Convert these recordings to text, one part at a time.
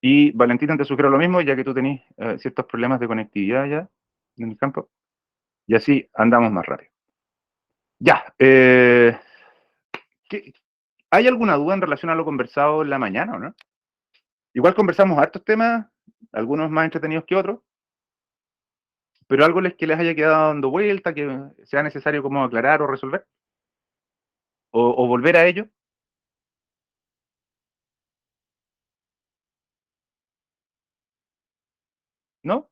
Y Valentina, te sugiero lo mismo, ya que tú tenés ciertos problemas de conectividad ya en el campo. Y así andamos más rápido. Ya. ¿Hay alguna duda en relación a lo conversado en la mañana o no? Igual conversamos hartos temas, algunos más entretenidos que otros, pero algo que les haya quedado dando vuelta, que sea necesario como aclarar o resolver, o volver a ello, ¿no?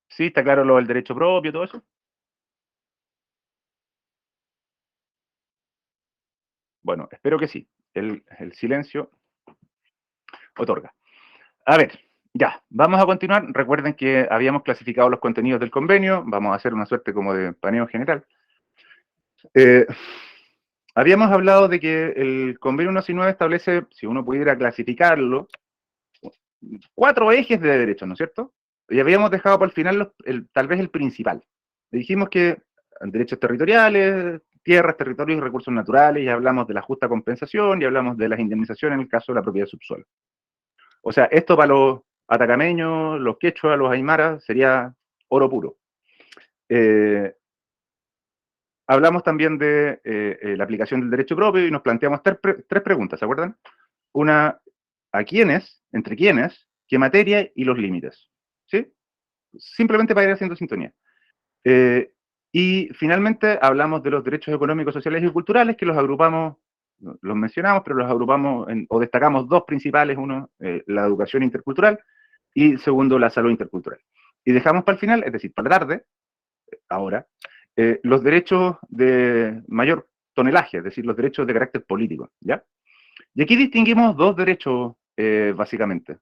Sí, está claro lo del derecho propio, todo eso. Bueno, espero que sí. El silencio otorga. A ver, ya, vamos a continuar. Recuerden que habíamos clasificado los contenidos del convenio, vamos a hacer una suerte como de paneo general. Eh, Habíamos hablado de que el convenio 169 establece, si uno pudiera clasificarlo, 4 ejes de derechos, ¿no es cierto? Y habíamos dejado para el final tal vez el principal. Le dijimos que derechos territoriales, tierras, territorios y recursos naturales, y hablamos de la justa compensación, y hablamos de las indemnizaciones en el caso de la propiedad de subsuelo. O sea, esto para los atacameños, los quechuas, los aymaras, sería oro puro. Hablamos también de la aplicación del derecho propio y nos planteamos tres preguntas, ¿se acuerdan? Una, ¿a quiénes? ¿Entre quiénes? ¿Qué materia? Y los límites. ¿Sí? Simplemente para ir haciendo sintonía. Eh, y finalmente hablamos de los derechos económicos, sociales y culturales, que los agrupamos, los mencionamos, pero los agrupamos o destacamos dos principales, uno, la educación intercultural, y segundo, la salud intercultural. Y dejamos para el final, es decir, para la tarde, ahora, los derechos de mayor tonelaje, es decir, los derechos de carácter político, ¿ya? Y aquí distinguimos dos derechos, básicamente.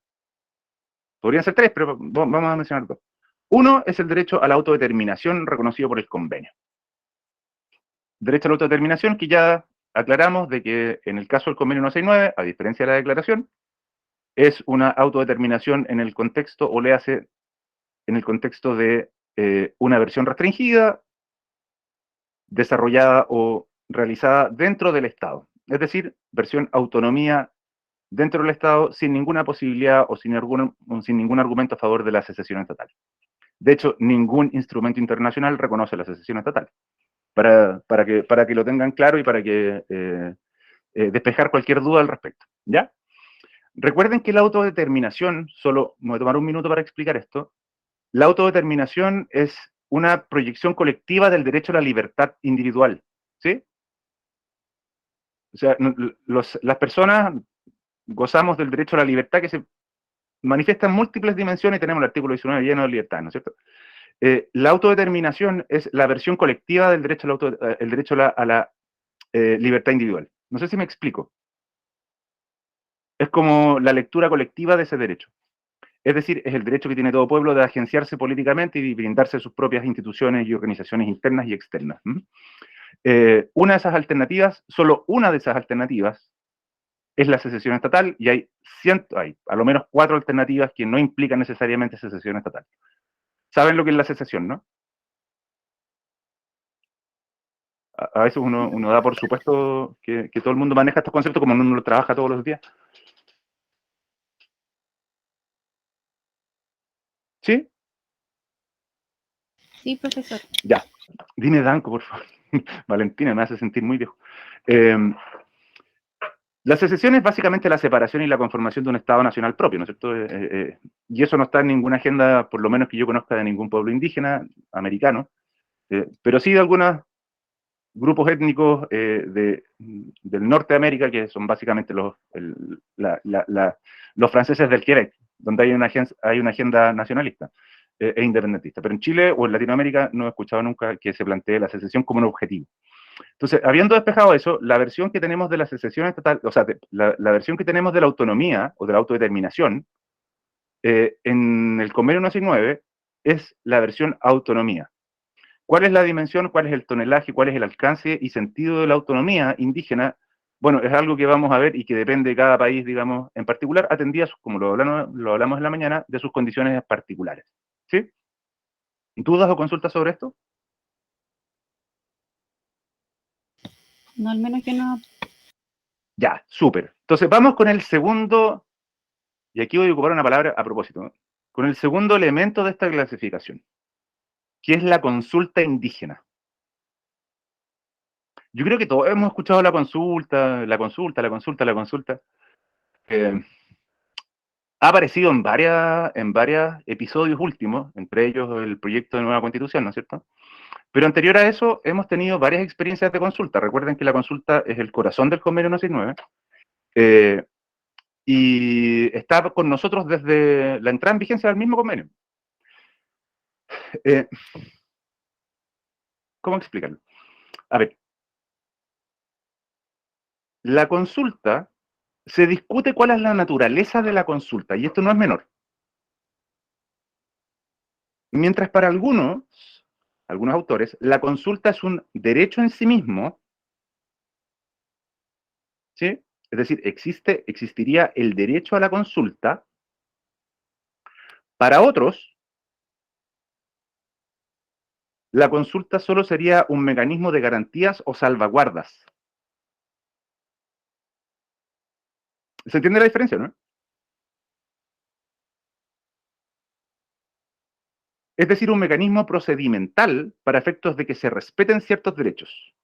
Podrían ser tres, pero vamos a mencionar dos. Uno es el derecho a la autodeterminación reconocido por el convenio. Derecho a la autodeterminación que ya aclaramos de que en el caso del convenio 169, a diferencia de la declaración, es una autodeterminación en el contexto, o le hace en el contexto de una versión restringida, desarrollada o realizada dentro del Estado. Es decir, versión autonomía dentro del Estado sin ninguna posibilidad o sin ningún argumento a favor de la secesión estatal. De hecho, ningún instrumento internacional reconoce la secesión estatal. Para que lo tengan claro y para que despejar cualquier duda al respecto. ¿Ya? Recuerden que la autodeterminación, solo me voy a tomar un minuto para explicar esto, la autodeterminación es una proyección colectiva del derecho a la libertad individual. ¿Sí? O sea, las personas gozamos del derecho a la libertad que se manifiesta en múltiples dimensiones y tenemos el artículo 19 lleno de libertad, ¿no es cierto? La autodeterminación es la versión colectiva del derecho el derecho a la libertad individual. No sé si me explico. Es como la lectura colectiva de ese derecho. Es decir, es el derecho que tiene todo pueblo de agenciarse políticamente y brindarse sus propias instituciones y organizaciones internas y externas. Una de esas alternativas, solo una de esas alternativas, es la secesión estatal, y hay a lo menos 4 alternativas que no implican necesariamente secesión estatal. ¿Saben lo que es la secesión, no? A veces uno da por supuesto que todo el mundo maneja estos conceptos como uno lo trabaja todos los días. ¿Sí? Sí, profesor. Ya. Dime Danco, por favor. Valentina me hace sentir muy viejo. Eh, la secesión es básicamente la separación y la conformación de un Estado nacional propio, ¿no es cierto? Y eso no está en ninguna agenda, por lo menos que yo conozca, de ningún pueblo indígena americano, pero sí de algunos grupos étnicos del norte de América, que son básicamente los franceses del Quebec, donde hay una agenda nacionalista e independentista. Pero en Chile o en Latinoamérica no he escuchado nunca que se plantee la secesión como un objetivo. Entonces, habiendo despejado eso, la versión que tenemos de la secesión estatal, o sea, la versión que tenemos de la autonomía o de la autodeterminación, en el convenio 169 es la versión autonomía. ¿Cuál es la dimensión, cuál es el tonelaje, cuál es el alcance y sentido de la autonomía indígena? Bueno, es algo que vamos a ver y que depende de cada país, digamos, en particular, atendidas, como lo hablamos en la mañana, de sus condiciones particulares. ¿Sí? ¿Dudas o consultas sobre esto? No, al menos yo no. Ya, súper. Entonces vamos con el segundo, y aquí voy a ocupar una palabra a propósito, ¿no? Con el segundo elemento de esta clasificación, que es la consulta indígena. Yo creo que todos hemos escuchado la consulta, la consulta, la consulta, la consulta. Ha aparecido en varios episodios últimos, entre ellos el proyecto de nueva constitución, ¿no es cierto? Pero anterior a eso hemos tenido varias experiencias de consulta. Recuerden que la consulta es el corazón del convenio 169, y está con nosotros desde la entrada en vigencia del mismo convenio. Eh, ¿Cómo explicarlo? A ver, la consulta, se discute cuál es la naturaleza de la consulta, y esto no es menor. Mientras para algunos autores, la consulta es un derecho en sí mismo, ¿sí? Es decir, existiría el derecho a la consulta. Para otros, la consulta solo sería un mecanismo de garantías o salvaguardas. ¿Se entiende la diferencia, no? Es decir, un mecanismo procedimental para efectos de que se respeten ciertos derechos.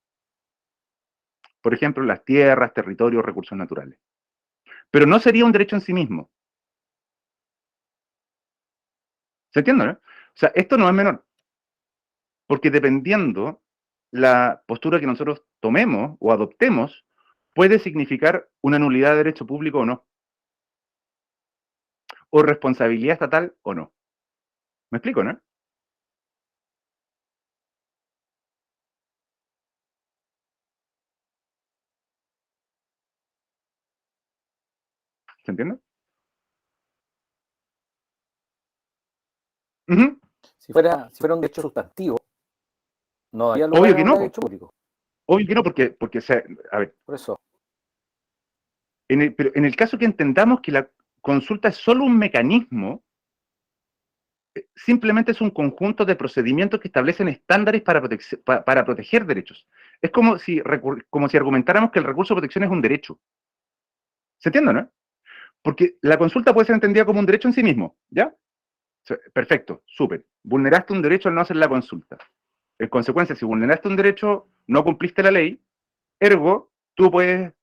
Por ejemplo, las tierras, territorios, recursos naturales. Pero no sería un derecho en sí mismo. ¿Se entiende, no? O sea, esto no es menor. Porque dependiendo la postura que nosotros tomemos o adoptemos, puede significar una nulidad de derecho público o no. O responsabilidad estatal o no. ¿Me explico, no? ¿Se entiende? Uh-huh. Si fuera un derecho sustantivo, no habría lugar Obvio a que un no, derecho público. obvio que no, porque a ver, Por eso. pero en el caso que entendamos que la consulta es solo un mecanismo, simplemente es un conjunto de procedimientos que establecen estándares para proteger derechos. Es como si argumentáramos que el recurso de protección es un derecho. ¿Se entiende, no? Porque la consulta puede ser entendida como un derecho en sí mismo, ¿ya? Perfecto, súper. Vulneraste un derecho al no hacer la consulta. En consecuencia, si vulneraste un derecho, no cumpliste la ley, ergo, tú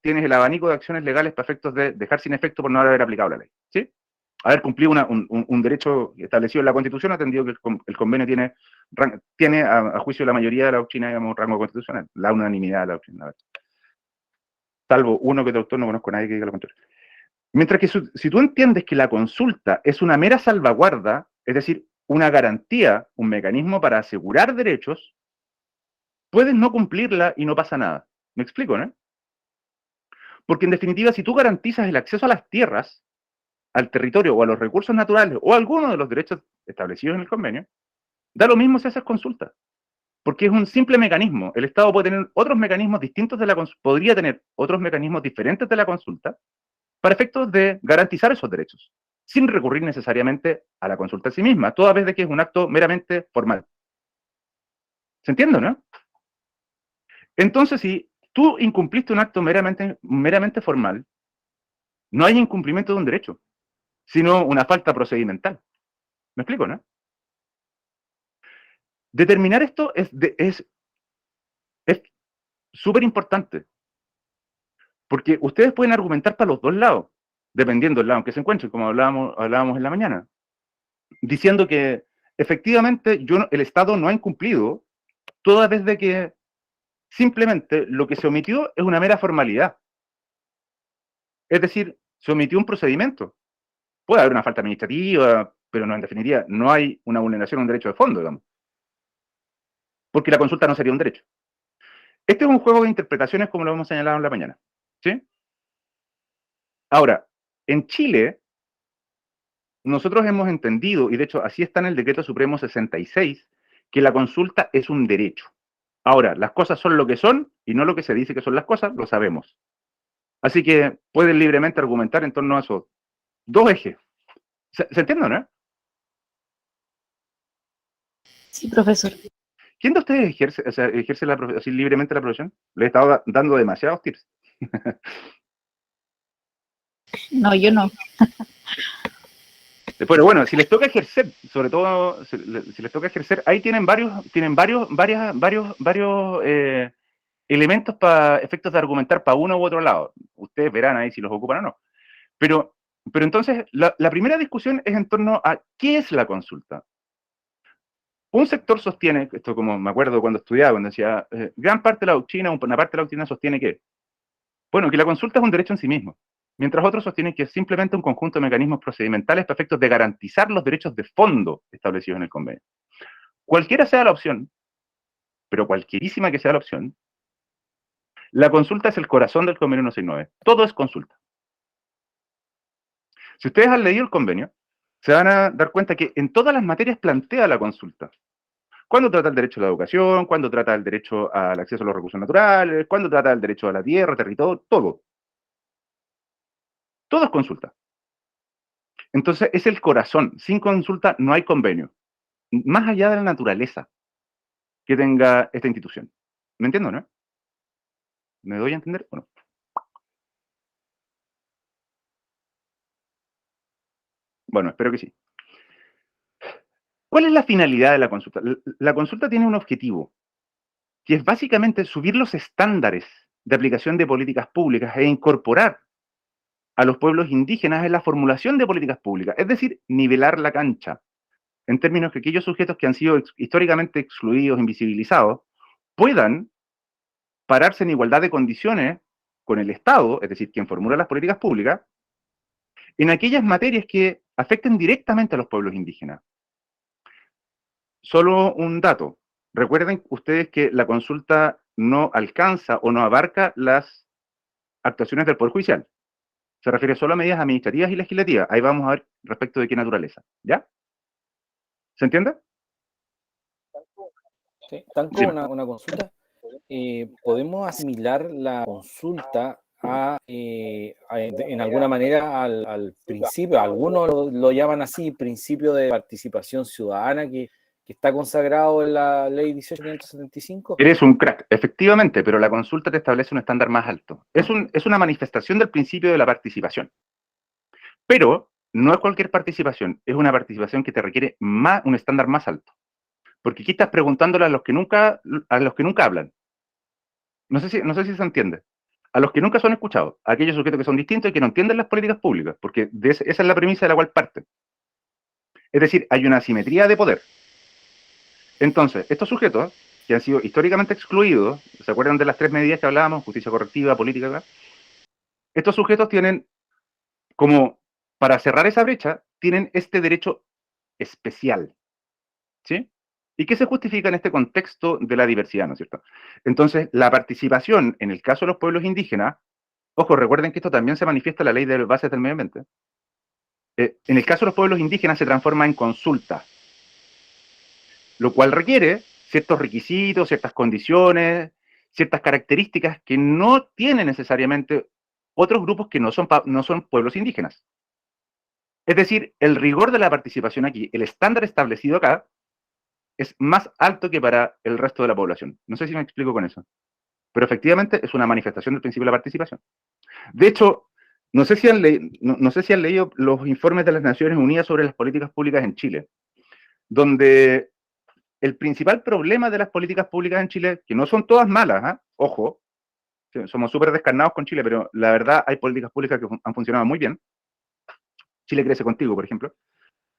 tienes el abanico de acciones legales para efectos de dejar sin efecto por no haber aplicado la ley, ¿sí? Haber cumplido un derecho establecido en la Constitución, atendido que el convenio tiene a juicio de la mayoría de la doctrina, digamos, rango constitucional, la unanimidad de la doctrina. Salvo uno que de autor no conozco a nadie que diga lo contrario. Mientras que si tú entiendes que la consulta es una mera salvaguarda, es decir, una garantía, un mecanismo para asegurar derechos, puedes no cumplirla y no pasa nada. ¿Me explico, no? Porque en definitiva, si tú garantizas el acceso a las tierras, al territorio o a los recursos naturales o a alguno de los derechos establecidos en el convenio, da lo mismo si haces consulta. Porque es un simple mecanismo. El Estado puede tener otros mecanismos distintos de la consulta, podría tener otros mecanismos diferentes de la consulta para efectos de garantizar esos derechos, sin recurrir necesariamente a la consulta en sí misma, toda vez de que es un acto meramente formal. ¿Se entiende, no? Entonces, si tú incumpliste un acto meramente formal, no hay incumplimiento de un derecho, sino una falta procedimental. ¿Me explico, no? Determinar esto es súper importante, porque ustedes pueden argumentar para los dos lados, dependiendo del lado en que se encuentren, como hablábamos en la mañana, diciendo que efectivamente el Estado no ha incumplido, toda vez de que simplemente lo que se omitió es una mera formalidad. Es decir, se omitió un procedimiento. Puede haber una falta administrativa, pero no, en definitiva, no hay una vulneración de un derecho de fondo, digamos. Porque la consulta no sería un derecho. Este es un juego de interpretaciones como lo hemos señalado en la mañana. ¿Sí? Ahora, en Chile, nosotros hemos entendido, y de hecho así está en el Decreto Supremo 66, que la consulta es un derecho. Ahora, las cosas son lo que son y no lo que se dice que son las cosas, lo sabemos. Así que pueden libremente argumentar en torno a esos dos ejes. ¿Se entiende, no? Sí, profesor. ¿Quién de ustedes ejerce así libremente la profesión? Le he estado dando demasiados tips. No, yo no. Pero bueno, si les toca ejercer, sobre todo, si les toca ejercer, ahí tienen varios elementos para efectos de argumentar para uno u otro lado. Ustedes verán ahí si los ocupan o no. Pero entonces, la primera discusión es en torno a qué es la consulta. Un sector sostiene, esto como me acuerdo cuando estudiaba, cuando decía, gran parte de la doctrina, una parte de la doctrina sostiene que, bueno, que la consulta es un derecho en sí mismo, mientras otros sostienen que es simplemente un conjunto de mecanismos procedimentales para efectos de garantizar los derechos de fondo establecidos en el convenio. Cualquiera sea la opción, pero cualquierísima que sea la opción, la consulta es el corazón del convenio 169. Todo es consulta. Si ustedes han leído el convenio, se van a dar cuenta que en todas las materias plantea la consulta. Cuando trata el derecho a la educación, cuando trata el derecho al acceso a los recursos naturales, cuando trata el derecho a la tierra, territorio, todo. Todo es consulta. Entonces, es el corazón. Sin consulta no hay convenio. Más allá de la naturaleza que tenga esta institución. ¿Me entiendo, no? ¿Me doy a entender o no? Bueno, espero que sí. ¿Cuál es la finalidad de la consulta? La consulta tiene un objetivo, que es básicamente subir los estándares de aplicación de políticas públicas e incorporar a los pueblos indígenas en la formulación de políticas públicas, es decir, nivelar la cancha, en términos que aquellos sujetos que han sido históricamente excluidos, invisibilizados, puedan pararse en igualdad de condiciones con el Estado, es decir, quien formula las políticas públicas, en aquellas materias que afecten directamente a los pueblos indígenas. Solo un dato. Recuerden ustedes que la consulta no alcanza o no abarca las actuaciones del Poder Judicial. Se refiere solo a medidas administrativas y legislativas. Ahí vamos a ver respecto de qué naturaleza. ¿Ya? ¿Se entiende? Sí, Tanco, Sí. una consulta. ¿Podemos asimilar la consulta en alguna manera al principio? Algunos lo llaman así, principio de participación ciudadana, que está consagrado en la ley 18.575. Eres un crack, efectivamente, pero la consulta te establece un estándar más alto. Es una manifestación del principio de la participación. Pero no es cualquier participación, es una participación que te requiere un estándar más alto. Porque aquí estás preguntándole a los que nunca hablan. No sé si se entiende. A los que nunca son escuchados, a aquellos sujetos que son distintos y que no entienden las políticas públicas, porque esa es la premisa de la cual parte. Es decir, hay una asimetría de poder. Entonces, estos sujetos, que han sido históricamente excluidos, ¿se acuerdan de las 3 medidas que hablábamos? Justicia correctiva, política, ¿verdad? Estos sujetos tienen, como para cerrar esa brecha, tienen este derecho especial, ¿sí? ¿Y qué se justifica en este contexto de la diversidad, ¿no es cierto? Entonces, la participación, en el caso de los pueblos indígenas, ojo, recuerden que esto también se manifiesta en la ley de bases del medio ambiente, en el caso de los pueblos indígenas se transforma en consulta, lo cual requiere ciertos requisitos, ciertas condiciones, ciertas características que no tienen necesariamente otros grupos que no son pueblos indígenas. Es decir, el rigor de la participación aquí, el estándar establecido acá, es más alto que para el resto de la población. No sé si me explico con eso. Pero efectivamente es una manifestación del principio de la participación. De hecho, no sé si han leído los informes de las Naciones Unidas sobre las políticas públicas en Chile, donde el principal problema de las políticas públicas en Chile, que no son todas malas, ojo, somos súper descarnados con Chile, pero la verdad hay políticas públicas que han funcionado muy bien. Chile crece contigo, por ejemplo,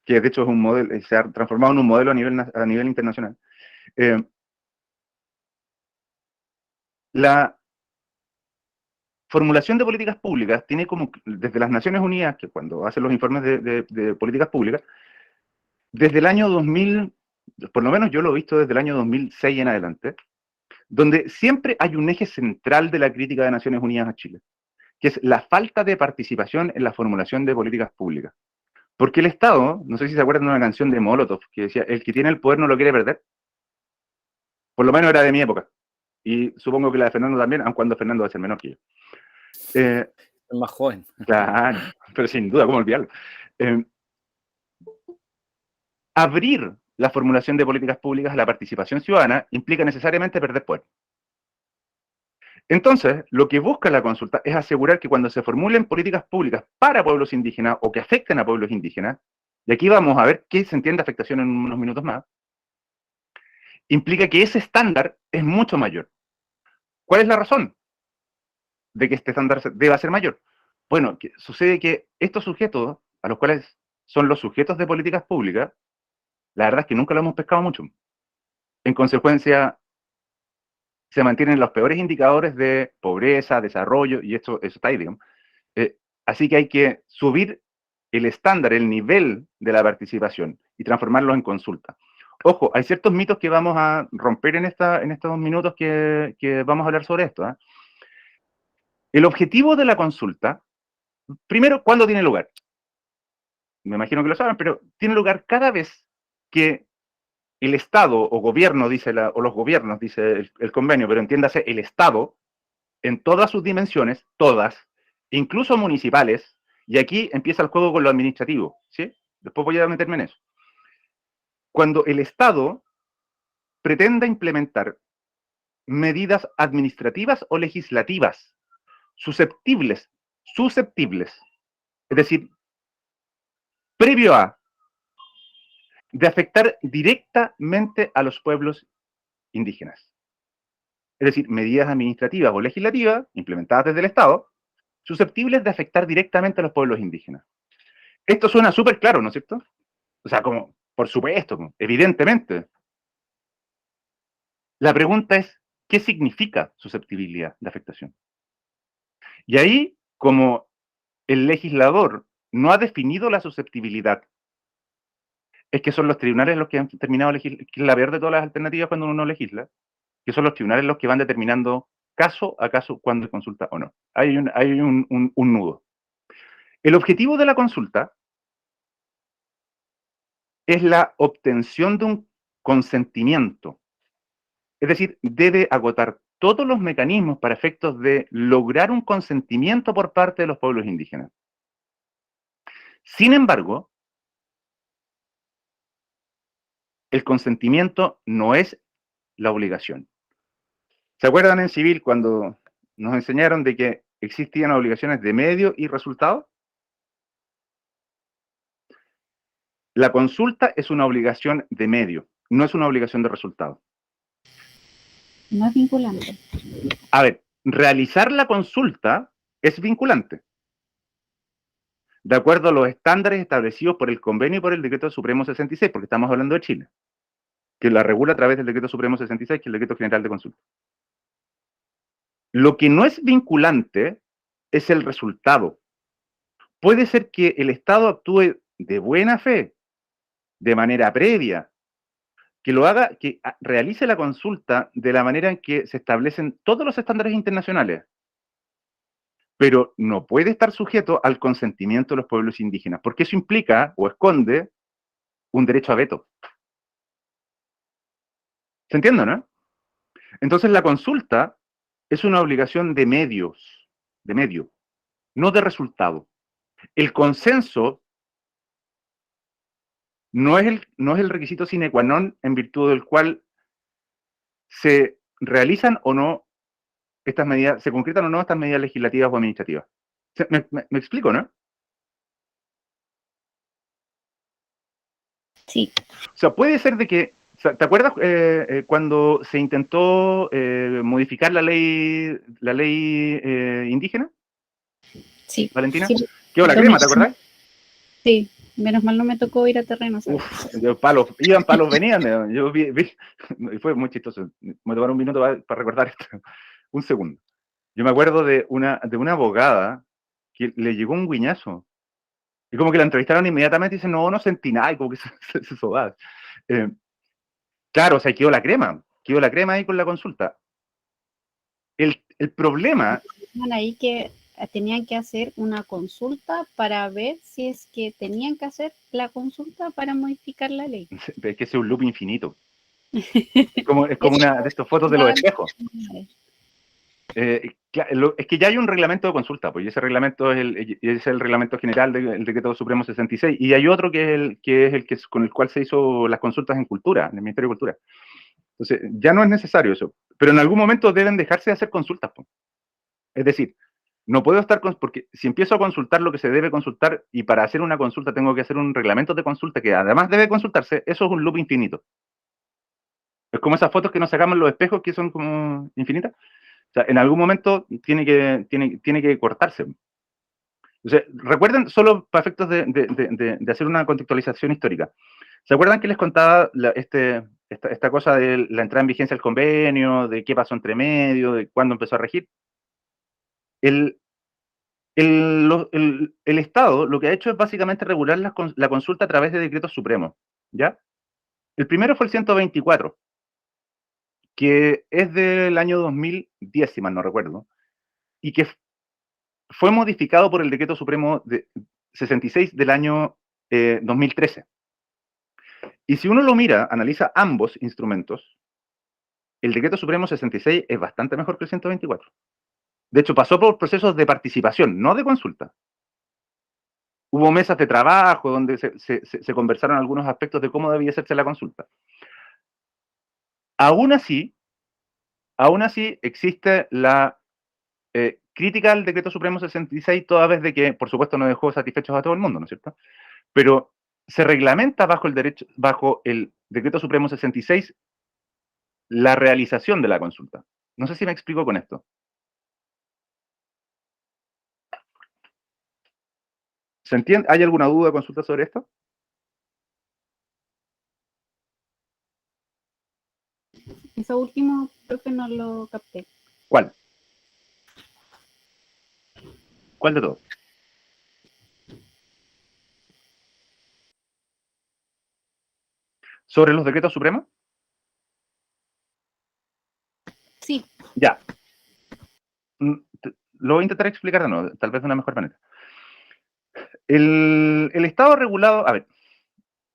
que de hecho es un modelo, se ha transformado en un modelo a nivel internacional. La formulación de políticas públicas tiene como, desde las Naciones Unidas, que cuando hacen los informes de políticas públicas, desde el año 2000, por lo menos yo lo he visto desde el año 2006 en adelante, donde siempre hay un eje central de la crítica de Naciones Unidas a Chile, que es la falta de participación en la formulación de políticas públicas. Porque el Estado, no sé si se acuerdan de una canción de Molotov, que decía, el que tiene el poder no lo quiere perder. Por lo menos era de mi época. Y supongo que la de Fernando también, aun cuando Fernando va a ser menor que yo. Es más joven. Claro, pero sin duda, ¿cómo olvidarlo? Abrir la formulación de políticas públicas a la participación ciudadana implica necesariamente perder poder. Entonces, lo que busca la consulta es asegurar que cuando se formulen políticas públicas para pueblos indígenas o que afecten a pueblos indígenas, y aquí vamos a ver qué se entiende afectación en unos minutos más, implica que ese estándar es mucho mayor. ¿Cuál es la razón de que este estándar deba ser mayor? Bueno, sucede que estos sujetos, a los cuales son los sujetos de políticas públicas, la verdad es que nunca lo hemos pescado mucho. En consecuencia, se mantienen los peores indicadores de pobreza, desarrollo, y eso está ahí, digamos. Así que hay que subir el estándar, el nivel de la participación y transformarlo en consulta. Ojo, hay ciertos mitos que vamos a romper en estos minutos que vamos a hablar sobre esto. El objetivo de la consulta, primero, ¿cuándo tiene lugar? Me imagino que lo saben, pero tiene lugar cada vez que el Estado o gobierno, o los gobiernos, dice el convenio, pero entiéndase el Estado, en todas sus dimensiones, todas, incluso municipales, y aquí empieza el juego con lo administrativo, ¿sí? Después voy a meterme en eso. Cuando el Estado pretenda implementar medidas administrativas o legislativas susceptibles, es decir, previo a, de afectar directamente a los pueblos indígenas. Es decir, medidas administrativas o legislativas implementadas desde el Estado, susceptibles de afectar directamente a los pueblos indígenas. Esto suena súper claro, ¿no es cierto? O sea, como, por supuesto, evidentemente. La pregunta es, ¿qué significa susceptibilidad de afectación? Y ahí, como el legislador no ha definido la susceptibilidad, es que son los tribunales los que han terminado que es la peor de todas las alternativas cuando uno no legisla, que son los tribunales los que van determinando caso a caso cuándo es consulta o no. Hay un nudo. El objetivo de la consulta es la obtención de un consentimiento. Es decir, debe agotar todos los mecanismos para efectos de lograr un consentimiento por parte de los pueblos indígenas. Sin embargo, el consentimiento no es la obligación. ¿Se acuerdan en civil cuando nos enseñaron de que existían obligaciones de medio y resultado? La consulta es una obligación de medio, no es una obligación de resultado. No es vinculante. A ver, realizar la consulta es vinculante, de acuerdo a los estándares establecidos por el convenio y por el Decreto Supremo 66, porque estamos hablando de Chile, que la regula a través del Decreto Supremo 66, que es el Decreto General de Consulta. Lo que no es vinculante es el resultado. Puede ser que el Estado actúe de buena fe, de manera previa, que lo haga, que realice la consulta de la manera en que se establecen todos los estándares internacionales, pero no puede estar sujeto al consentimiento de los pueblos indígenas, porque eso implica o esconde un derecho a veto. ¿Se entiende, no? Entonces la consulta es una obligación de medio, no de resultado. El consenso no es el requisito sine qua non en virtud del cual se realizan o no estas medidas, se concretan o no estas medidas legislativas o administrativas. ¿Me explico, no? Sí. O sea, puede ser de que, o sea, ¿te acuerdas cuando se intentó modificar la ley indígena? Sí. Valentina, Sí. quedó la crema, ¿te acordás? Sí, menos mal no me tocó ir a terreno. Uf, palos, iban palos, venían. Yo vi, y fue muy chistoso. Me tomaron un minuto para recordar esto. Un segundo. Yo me acuerdo de una abogada que le llegó un guiñazo. Y como que la entrevistaron inmediatamente y dice, no sentí nada, y como que se sobaba. Claro, o sea, quedó la crema ahí con la consulta. El problema... Ahí que tenían que hacer una consulta para ver si es que tenían que hacer la consulta para modificar la ley. Es que ese es un loop infinito. Es como una de estas fotos de los espejos. Es que ya hay un reglamento de consulta, pues, y ese reglamento es el reglamento general del Decreto Supremo 66, y hay otro que es el que con el cual se hizo las consultas en cultura, en el Ministerio de Cultura. Entonces, ya no es necesario eso. Pero en algún momento deben dejarse de hacer consultas, po. Es decir, no puedo estar porque si empiezo a consultar lo que se debe consultar y para hacer una consulta tengo que hacer un reglamento de consulta que además debe consultarse, eso es un loop infinito. Es como esas fotos que nos sacamos en los espejos que son como infinitas. O sea, en algún momento tiene que cortarse. O sea, recuerden, solo para efectos de hacer una contextualización histórica. ¿Se acuerdan que les contaba esta cosa de la entrada en vigencia del convenio, de qué pasó entre medio, de cuándo empezó a regir? El Estado lo que ha hecho es básicamente regular la consulta a través de decretos supremos, ¿ya? El primero fue el 124, que es del año 2010, si mal no recuerdo, y que fue modificado por el decreto supremo de 66 del año 2013. Y si uno lo mira, analiza ambos instrumentos, el decreto supremo 66 es bastante mejor que el 124. De hecho, pasó por procesos de participación, no de consulta. Hubo mesas de trabajo donde se conversaron algunos aspectos de cómo debía hacerse la consulta. Aún así existe la crítica al decreto supremo 66, toda vez de que, por supuesto, no dejó satisfechos a todo el mundo, ¿no es cierto? Pero se reglamenta bajo el decreto supremo 66 la realización de la consulta. No sé si me explico con esto. ¿Se entiende? ¿Hay alguna duda o consulta sobre esto? Eso último creo que no lo capté. ¿Cuál? ¿Cuál de todos? ¿Sobre los decretos supremos? Sí. Ya. Lo voy a intentar explicar de nuevo, tal vez de una mejor manera. El Estado regulado, a ver,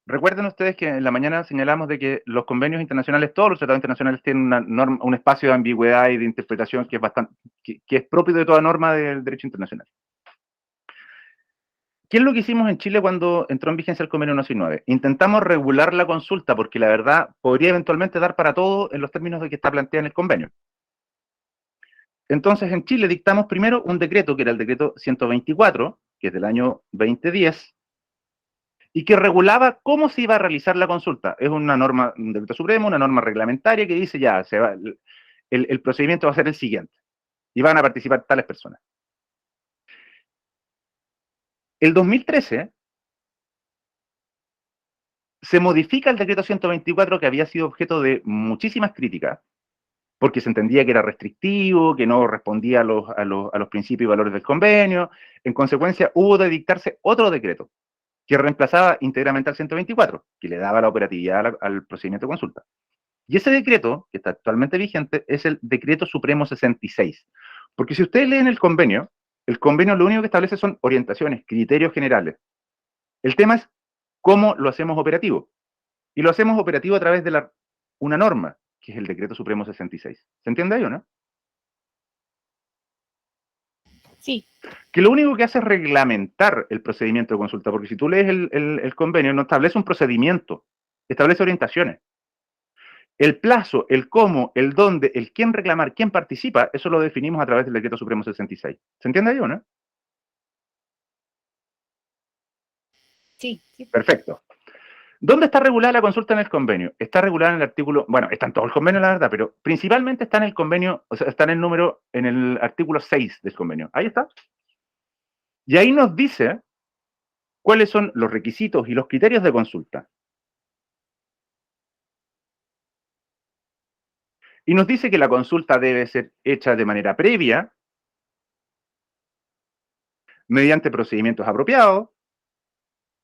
recuerden ustedes que en la mañana señalamos de que los convenios internacionales, todos los tratados internacionales tienen una norma, un espacio de ambigüedad y de interpretación que es bastante, que es propio de toda norma del derecho internacional. ¿Qué es lo que hicimos en Chile cuando entró en vigencia el convenio 169? Intentamos regular la consulta porque la verdad podría eventualmente dar para todo en los términos de que está planteada en el convenio. Entonces en Chile dictamos primero un decreto, que era el decreto 124, que es del año 2010, y que regulaba cómo se iba a realizar la consulta. Es una norma, un decreto supremo, una norma reglamentaria que dice ya, el procedimiento va a ser el siguiente, y van a participar tales personas. El 2013 se modifica el decreto 124, que había sido objeto de muchísimas críticas, porque se entendía que era restrictivo, que no respondía a los principios y valores del convenio. En consecuencia, hubo de dictarse otro decreto, que reemplazaba íntegramente al 124, que le daba la operatividad al procedimiento de consulta. Y ese decreto, que está actualmente vigente, es el Decreto Supremo 66. Porque si ustedes leen el convenio lo único que establece son orientaciones, criterios generales. El tema es cómo lo hacemos operativo. Y lo hacemos operativo a través de una norma, que es el Decreto Supremo 66. ¿Se entiende ahí o no? Sí. Que lo único que hace es reglamentar el procedimiento de consulta, porque si tú lees el convenio, no establece un procedimiento, establece orientaciones. El plazo, el cómo, el dónde, el quién reclamar, quién participa, eso lo definimos a través del Decreto Supremo 66. ¿Se entiende ahí o no? Sí, sí. Perfecto. ¿Dónde está regulada la consulta en el convenio? Está regulada en el artículo, bueno, está en todo el convenio, la verdad, pero principalmente está en el convenio, o sea, está en el número, en el artículo 6 del convenio. Ahí está. Y ahí nos dice cuáles son los requisitos y los criterios de consulta. Y nos dice que la consulta debe ser hecha de manera previa, mediante procedimientos apropiados,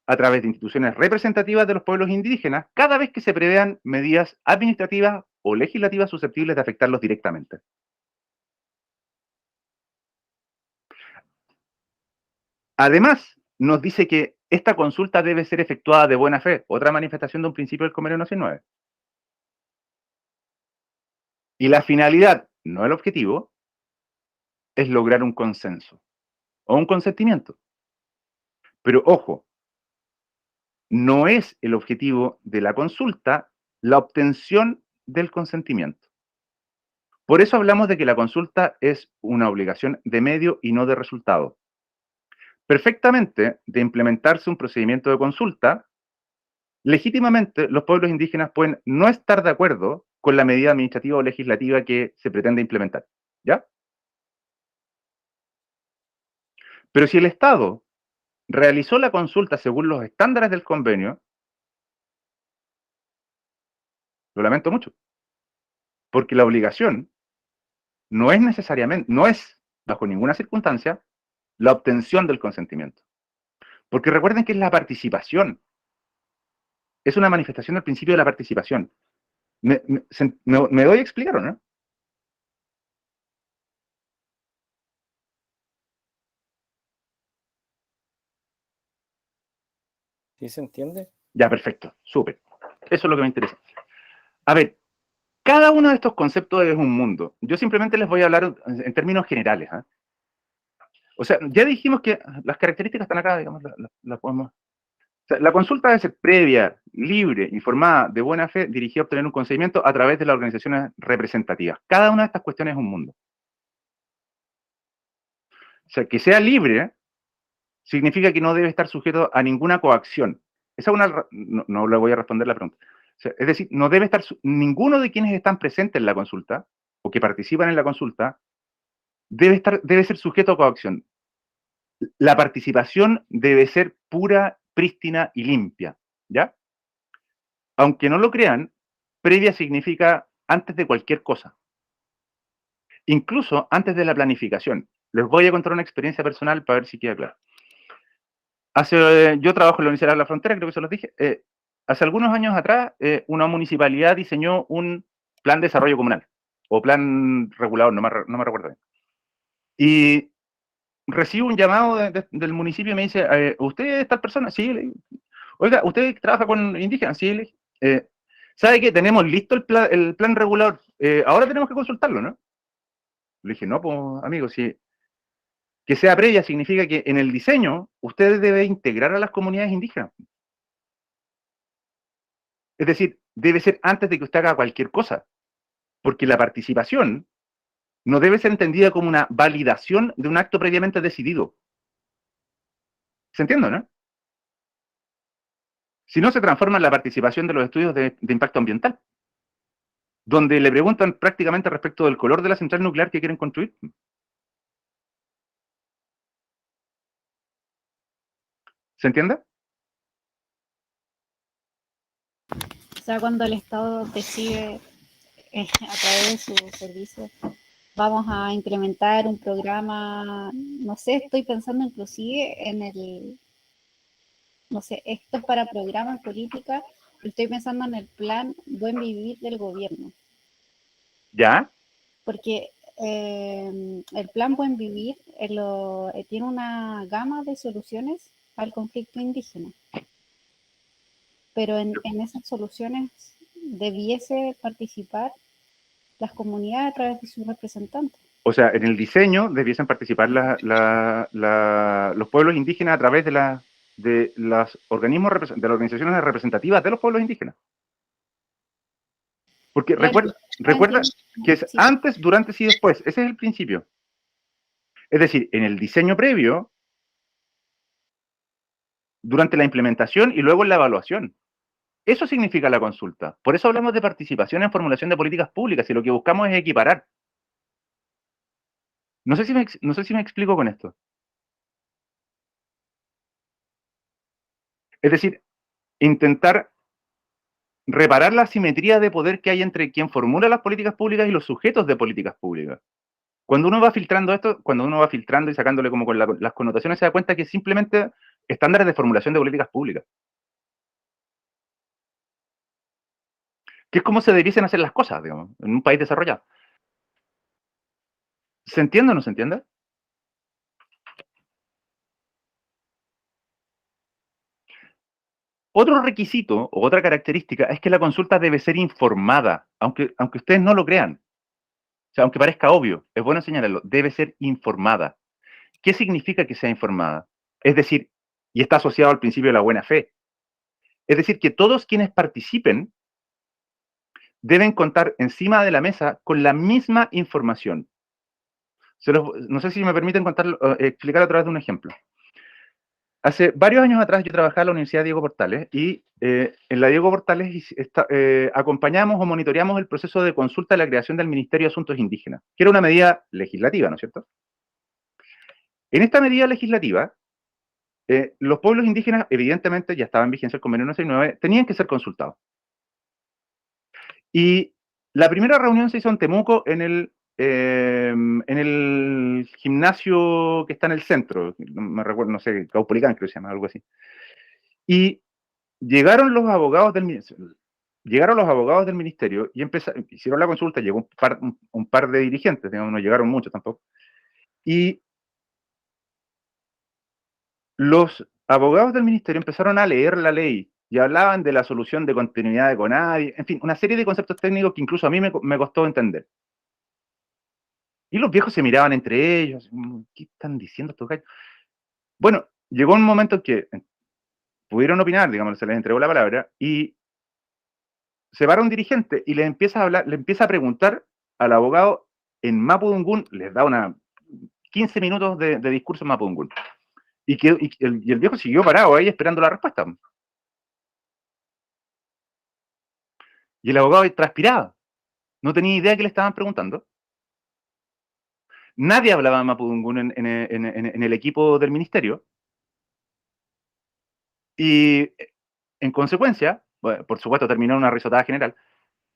a través de instituciones representativas de los pueblos indígenas, cada vez que se prevean medidas administrativas o legislativas susceptibles de afectarlos directamente. Además, nos dice que esta consulta debe ser efectuada de buena fe, otra manifestación de un principio del convenio 169. Y la finalidad, no el objetivo, es lograr un consenso o un consentimiento. Pero ojo, no es el objetivo de la consulta la obtención del consentimiento. Por eso hablamos de que la consulta es una obligación de medio y no de resultado. Perfectamente, de implementarse un procedimiento de consulta, legítimamente los pueblos indígenas pueden no estar de acuerdo con la medida administrativa o legislativa que se pretende implementar, ¿ya? Pero si el Estado realizó la consulta según los estándares del convenio, lo lamento mucho, porque la obligación no es necesariamente, no es, bajo ninguna circunstancia, la obtención del consentimiento. Porque recuerden que es la participación, es una manifestación del principio de la participación. ¿Me doy a explicar o no? ¿Sí se entiende? Ya, perfecto, súper. Eso es lo que me interesa. A ver, cada uno de estos conceptos es un mundo. Yo simplemente les voy a hablar en términos generales. ¿Eh? O sea, ya dijimos que las características están acá, digamos, las podemos... O sea, la consulta debe ser previa, libre, informada, de buena fe, dirigida a obtener un consentimiento a través de las organizaciones representativas. Cada una de estas cuestiones es un mundo. O sea, que sea libre significa que no debe estar sujeto a ninguna coacción. Esa es una... No le voy a responder la pregunta. O sea, es decir, no debe estar... Ninguno de quienes están presentes en la consulta o que participan en la consulta debe ser sujeto a coacción. La participación debe ser pura, prístina y limpia, ¿ya? Aunque no lo crean, previa significa antes de cualquier cosa. Incluso antes de la planificación. Les voy a contar una experiencia personal para ver si queda claro. Yo trabajo en la Universidad de la Frontera, creo que se los dije. Hace algunos años atrás, una municipalidad diseñó un plan de desarrollo comunal, o plan regulador, no me recuerdo bien. Y recibo un llamado del municipio y me dice, ¿usted es tal persona? Sí, le digo. Oiga, ¿usted trabaja con indígenas? Sí, le dije. ¿Sabe que tenemos listo el plan regulador? Ahora tenemos que consultarlo, ¿no? Le dije, no, pues, amigo, si que sea previa significa que en el diseño usted debe integrar a las comunidades indígenas. Es decir, debe ser antes de que usted haga cualquier cosa, porque la participación no debe ser entendida como una validación de un acto previamente decidido. ¿Se entiende, no? Si no, se transforma en la participación de los estudios de impacto ambiental, donde le preguntan prácticamente respecto del color de la central nuclear que quieren construir. ¿Se entiende? O sea, cuando el Estado decide a través de sus servicios, vamos a incrementar un programa, no sé, estoy pensando inclusive en el, no sé, esto es para programas, políticas, estoy pensando en el plan Buen Vivir del gobierno. ¿Ya? Porque el plan Buen Vivir tiene una gama de soluciones al conflicto indígena. Pero en esas soluciones debiese participar las comunidades a través de sus representantes. O sea, en el diseño debiesen participar los pueblos indígenas a través de los organismos, de las organizaciones representativas de los pueblos indígenas. Porque Claro, recuerda que es sí. antes, durante y después. Ese es el principio. Es decir, en el diseño previo, durante la implementación y luego en la evaluación. Eso significa la consulta. Por eso hablamos de participación en formulación de políticas públicas y lo que buscamos es equiparar. No sé si me explico con esto. Es decir, intentar reparar la asimetría de poder que hay entre quien formula las políticas públicas y los sujetos de políticas públicas. Cuando uno va filtrando esto, cuando uno va filtrando y sacándole como con las connotaciones, se da cuenta que es simplemente estándares de formulación de políticas públicas. Que es como se debiesen hacer las cosas, digamos, en un país desarrollado. ¿Se entiende o no se entiende? Otro requisito o otra característica es que la consulta debe ser informada, aunque ustedes no lo crean. O sea, aunque parezca obvio, es bueno señalarlo, debe ser informada. ¿Qué significa que sea informada? Es decir, y está asociado al principio de la buena fe. Es decir, que todos quienes participen deben contar encima de la mesa con la misma información. No sé si me permiten explicar a través de un ejemplo. Hace varios años atrás yo trabajaba en la Universidad Diego Portales y en la Diego Portales acompañamos o monitoreamos el proceso de consulta de la creación del Ministerio de Asuntos Indígenas, que era una medida legislativa, ¿no es cierto? En esta medida legislativa, los pueblos indígenas, evidentemente, ya estaba en vigencia el convenio 169, tenían que ser consultados. Y la primera reunión se hizo en Temuco, en el gimnasio que está en el centro, no me recuerdo, no sé, Caupolicán creo que se llama, algo así. Y llegaron los abogados del ministerio y hicieron la consulta, llegó un par de dirigentes, digamos, no llegaron muchos tampoco, y los abogados del ministerio empezaron a leer la ley y hablaban de la solución de continuidad de CONADI, en fin, una serie de conceptos técnicos que incluso a mí me costó entender. Y los viejos se miraban entre ellos, ¿qué están diciendo estos gallos? Bueno, llegó un momento en que pudieron opinar, digamos, se les entregó la palabra, y se para un dirigente y le empieza a preguntar al abogado en Mapudungún, les da 15 minutos de discurso en Mapudungún. Y el viejo siguió parado ahí esperando la respuesta. Y el abogado transpiraba. No tenía idea de qué le estaban preguntando. Nadie hablaba de Mapudungún en el equipo del ministerio. Y en consecuencia, bueno, por supuesto terminó en una risotada general,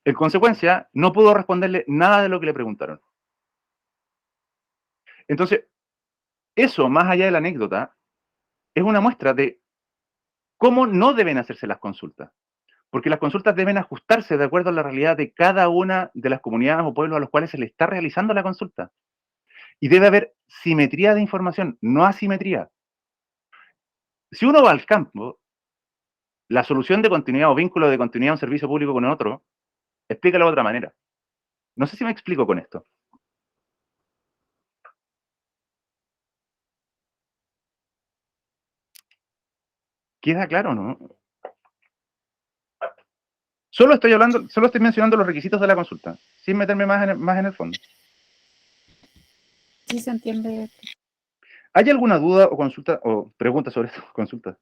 en consecuencia no pudo responderle nada de lo que le preguntaron. Entonces, eso, más allá de la anécdota, es una muestra de cómo no deben hacerse las consultas. Porque las consultas deben ajustarse de acuerdo a la realidad de cada una de las comunidades o pueblos a los cuales se le está realizando la consulta. Y debe haber simetría de información, no asimetría. Si uno va al campo, la solución de continuidad o vínculo de continuidad de un servicio público con otro, explícalo de otra manera. No sé si me explico con esto. ¿Queda claro o no? Solo estoy mencionando los requisitos de la consulta, sin meterme más en el fondo. Sí se entiende. ¿Hay alguna duda o consulta o pregunta sobre esta consulta?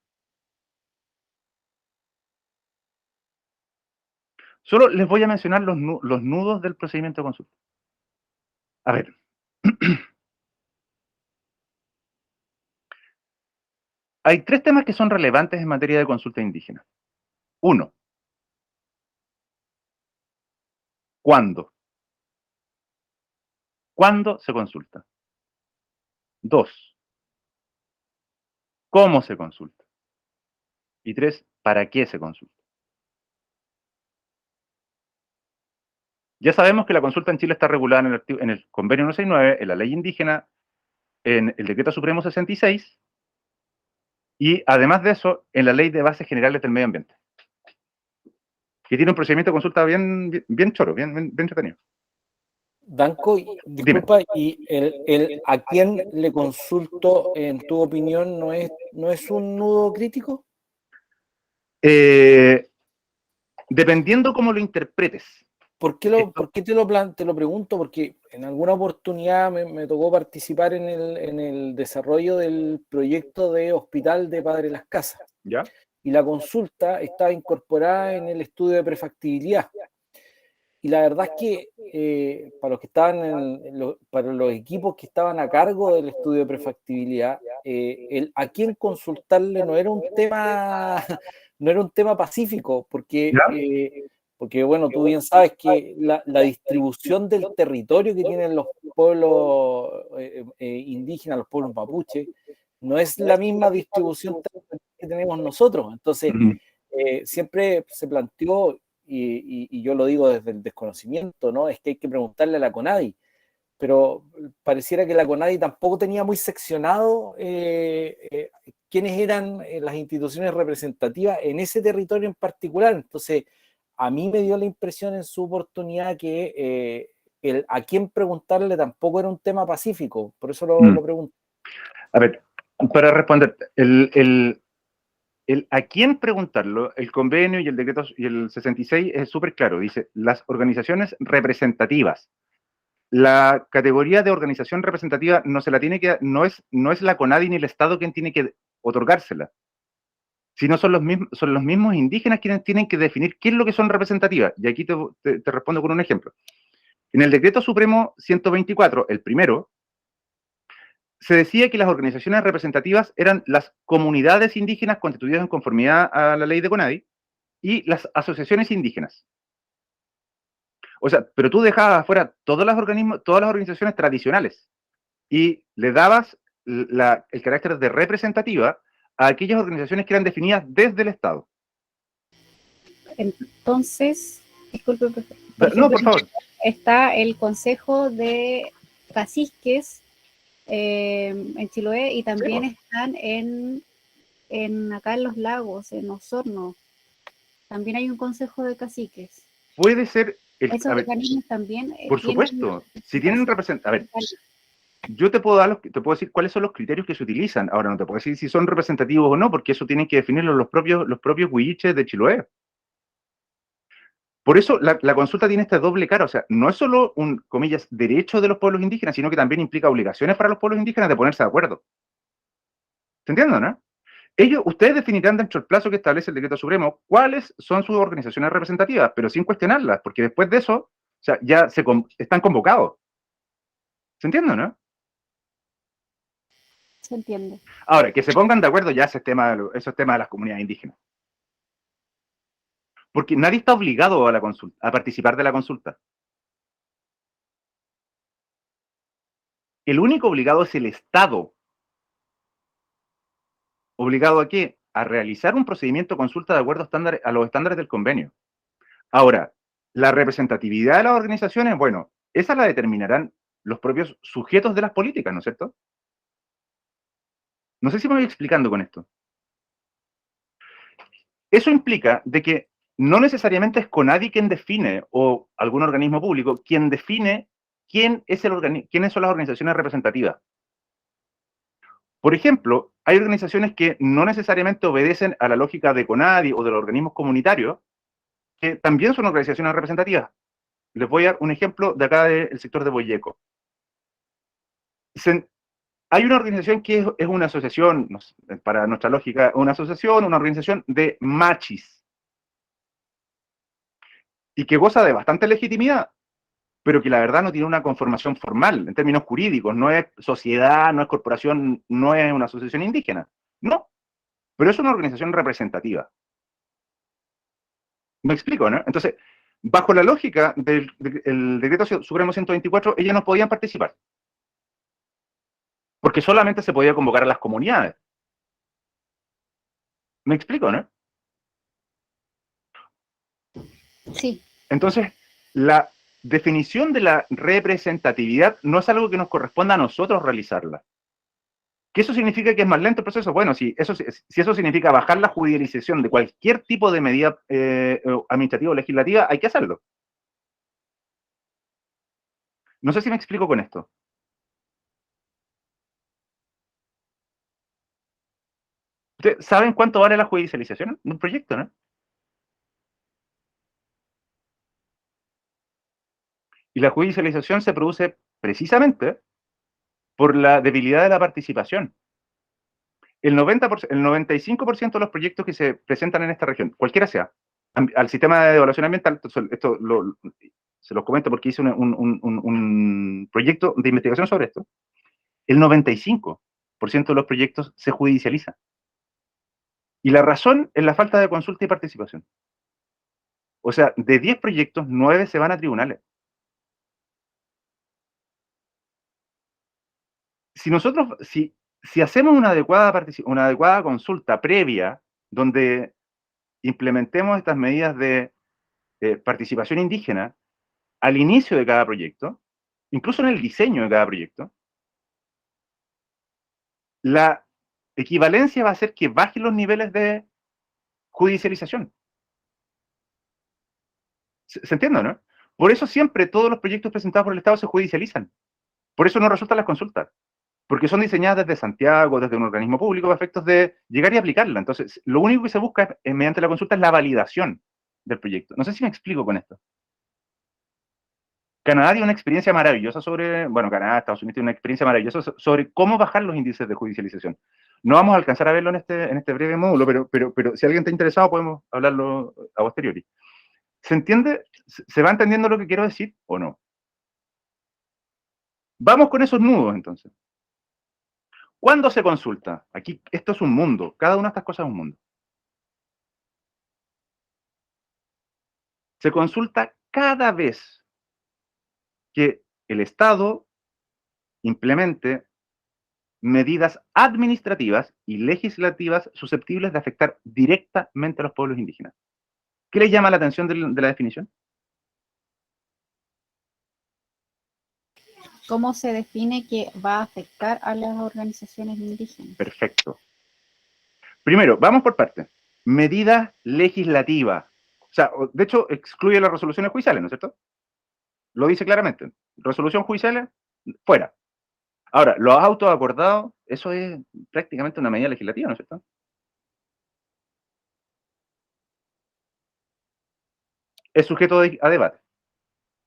Solo les voy a mencionar los nudos del procedimiento de consulta. A ver. Hay 3 temas que son relevantes en materia de consulta indígena. 1. ¿Cuándo? ¿Cuándo se consulta? 2. ¿Cómo se consulta? Y 3. ¿Para qué se consulta? Ya sabemos que la consulta en Chile está regulada en el convenio 169, en la ley indígena, en el decreto supremo 66, y además de eso, en la ley de bases generales del medio ambiente, que tiene un procedimiento de consulta bien choro, bien entretenido. Danco, disculpa, ¿y a quién le consulto, en tu opinión, no es un nudo crítico? Dependiendo cómo lo interpretes. ¿Por qué te lo pregunto? Porque en alguna oportunidad me tocó participar en el desarrollo del proyecto de hospital de Padre Las Casas. ¿Ya? Y la consulta estaba incorporada en el estudio de prefactibilidad. Y la verdad es que para los que estaban para los equipos que estaban a cargo del estudio de prefactibilidad, a quién consultarle no era un tema, no era un tema pacífico, porque bueno, tú bien sabes que la distribución del territorio que tienen los pueblos indígenas, los pueblos mapuche, no es la misma distribución que tenemos nosotros. Entonces, siempre se planteó, y yo lo digo desde el desconocimiento, ¿no? Es que hay que preguntarle a la CONADI, pero pareciera que la CONADI tampoco tenía muy seccionado quiénes eran las instituciones representativas en ese territorio en particular. Entonces, a mí me dio la impresión en su oportunidad que a quién preguntarle tampoco era un tema pacífico, por eso lo pregunto. A ver, para responder, el a quién preguntarlo, el convenio y el decreto y el 66 es súper claro, dice las organizaciones representativas. La categoría de organización representativa no se la tiene que, no es la CONADI ni el Estado quien tiene que otorgársela, sino son los mismos indígenas quienes tienen que definir qué es lo que son representativas. Y aquí te respondo con un ejemplo. En el decreto supremo 124, el primero, se decía que las organizaciones representativas eran las comunidades indígenas constituidas en conformidad a la ley de CONADI y las asociaciones indígenas. O sea, pero tú dejabas afuera todos los organismos, todas las organizaciones tradicionales y le dabas el carácter de representativa a aquellas organizaciones que eran definidas desde el Estado. Entonces, disculpe, por No, ejemplo, por favor. está el Consejo de Caciques en Chiloé y también Sí, están acá en Los Lagos, en Osorno. También hay un Consejo de Caciques. puede ser, Esos organismos también por tienen supuesto, si tienen representación, a ver, representación. yo te puedo decir cuáles son los criterios que se utilizan. Ahora no te puedo decir si son representativos o no, porque eso tienen que definirlo los propios huilliches de Chiloé. Por eso la consulta tiene esta doble cara, o sea, no es solo un, comillas, derecho de los pueblos indígenas, sino que también implica obligaciones para los pueblos indígenas de ponerse de acuerdo. ¿Se entiende, no? Ustedes definirán dentro del plazo que establece el decreto supremo cuáles son sus organizaciones representativas, pero sin cuestionarlas, porque después de eso, o sea, ya están convocados. ¿Se entiende, no? Se entiende. Ahora, que se pongan de acuerdo ya ese es tema de las comunidades indígenas. Porque nadie está obligado a la consulta, a participar de la consulta. El único obligado es el Estado. ¿Obligado a qué? A realizar un procedimiento de consulta de acuerdo a los estándares del convenio. Ahora, la representatividad de las organizaciones, bueno, esa la determinarán los propios sujetos de las políticas, ¿no es cierto? No sé si me voy explicando con esto. Eso implica de que no necesariamente es CONADI quien define, o algún organismo público, quien define quiénes son las organizaciones representativas. Por ejemplo, hay organizaciones que no necesariamente obedecen a la lógica de CONADI o de los organismos comunitarios, que también son organizaciones representativas. Les voy a dar un ejemplo de acá del sector de Boyeco. Hay una organización que es una asociación, no sé, para nuestra lógica, una organización de machis, y que goza de bastante legitimidad, pero que la verdad no tiene una conformación formal en términos jurídicos, no es sociedad, no es corporación, no es una asociación indígena, no, pero es una organización representativa. ¿Me explico, no? Entonces, bajo la lógica del decreto supremo 124, ellos no podían participar, porque solamente se podía convocar a las comunidades. ¿Me explico, no? Sí. Entonces, la definición de la representatividad no es algo que nos corresponda a nosotros realizarla. ¿Que eso significa que es más lento el proceso? Bueno, si eso significa bajar la judicialización de cualquier tipo de medida administrativa o legislativa, hay que hacerlo. No sé si me explico con esto. ¿Ustedes saben cuánto vale la judicialización de un proyecto, no? Y la judicialización se produce precisamente por la debilidad de la participación. El 95% de los proyectos que se presentan en esta región, cualquiera sea, al sistema de evaluación ambiental, esto se los comento porque hice un proyecto de investigación sobre esto, el 95% de los proyectos se judicializan. Y la razón es la falta de consulta y participación. O sea, de 10 proyectos, 9 se van a tribunales. Si hacemos una adecuada consulta previa, donde implementemos estas medidas de participación indígena al inicio de cada proyecto, incluso en el diseño de cada proyecto, la equivalencia va a ser que bajen los niveles de judicialización. ¿Se entiende, no? Por eso siempre todos los proyectos presentados por el Estado se judicializan. Por eso no resultan las consultas. porque son diseñadas desde Santiago, desde un organismo público, a efectos de llegar y aplicarla. Entonces, lo único que se busca mediante la consulta es la validación del proyecto. No sé si me explico con esto. Canadá tiene una experiencia maravillosa sobre, bueno, Canadá, Estados Unidos tiene una experiencia maravillosa sobre cómo bajar los índices de judicialización. No vamos a alcanzar a verlo en este breve módulo, pero si alguien está interesado podemos hablarlo a posteriori. ¿Se entiende? ¿Se va entendiendo lo que quiero decir o no? Vamos con esos nudos, entonces. ¿Cuándo se consulta? Aquí, esto es un mundo. Cada una de estas cosas es un mundo. Se consulta cada vez que el Estado implemente medidas administrativas y legislativas susceptibles de afectar directamente a los pueblos indígenas. ¿Qué les llama la atención de la definición? ¿Cómo se define que va a afectar a las organizaciones indígenas? Perfecto. Primero, vamos por partes. Medidas legislativas. O sea, de hecho, excluye las resoluciones judiciales, ¿no es cierto? Lo dice claramente. Resolución judicial, fuera. Ahora, los autos acordados, eso es prácticamente una medida legislativa, ¿no es cierto? Es sujeto a debate.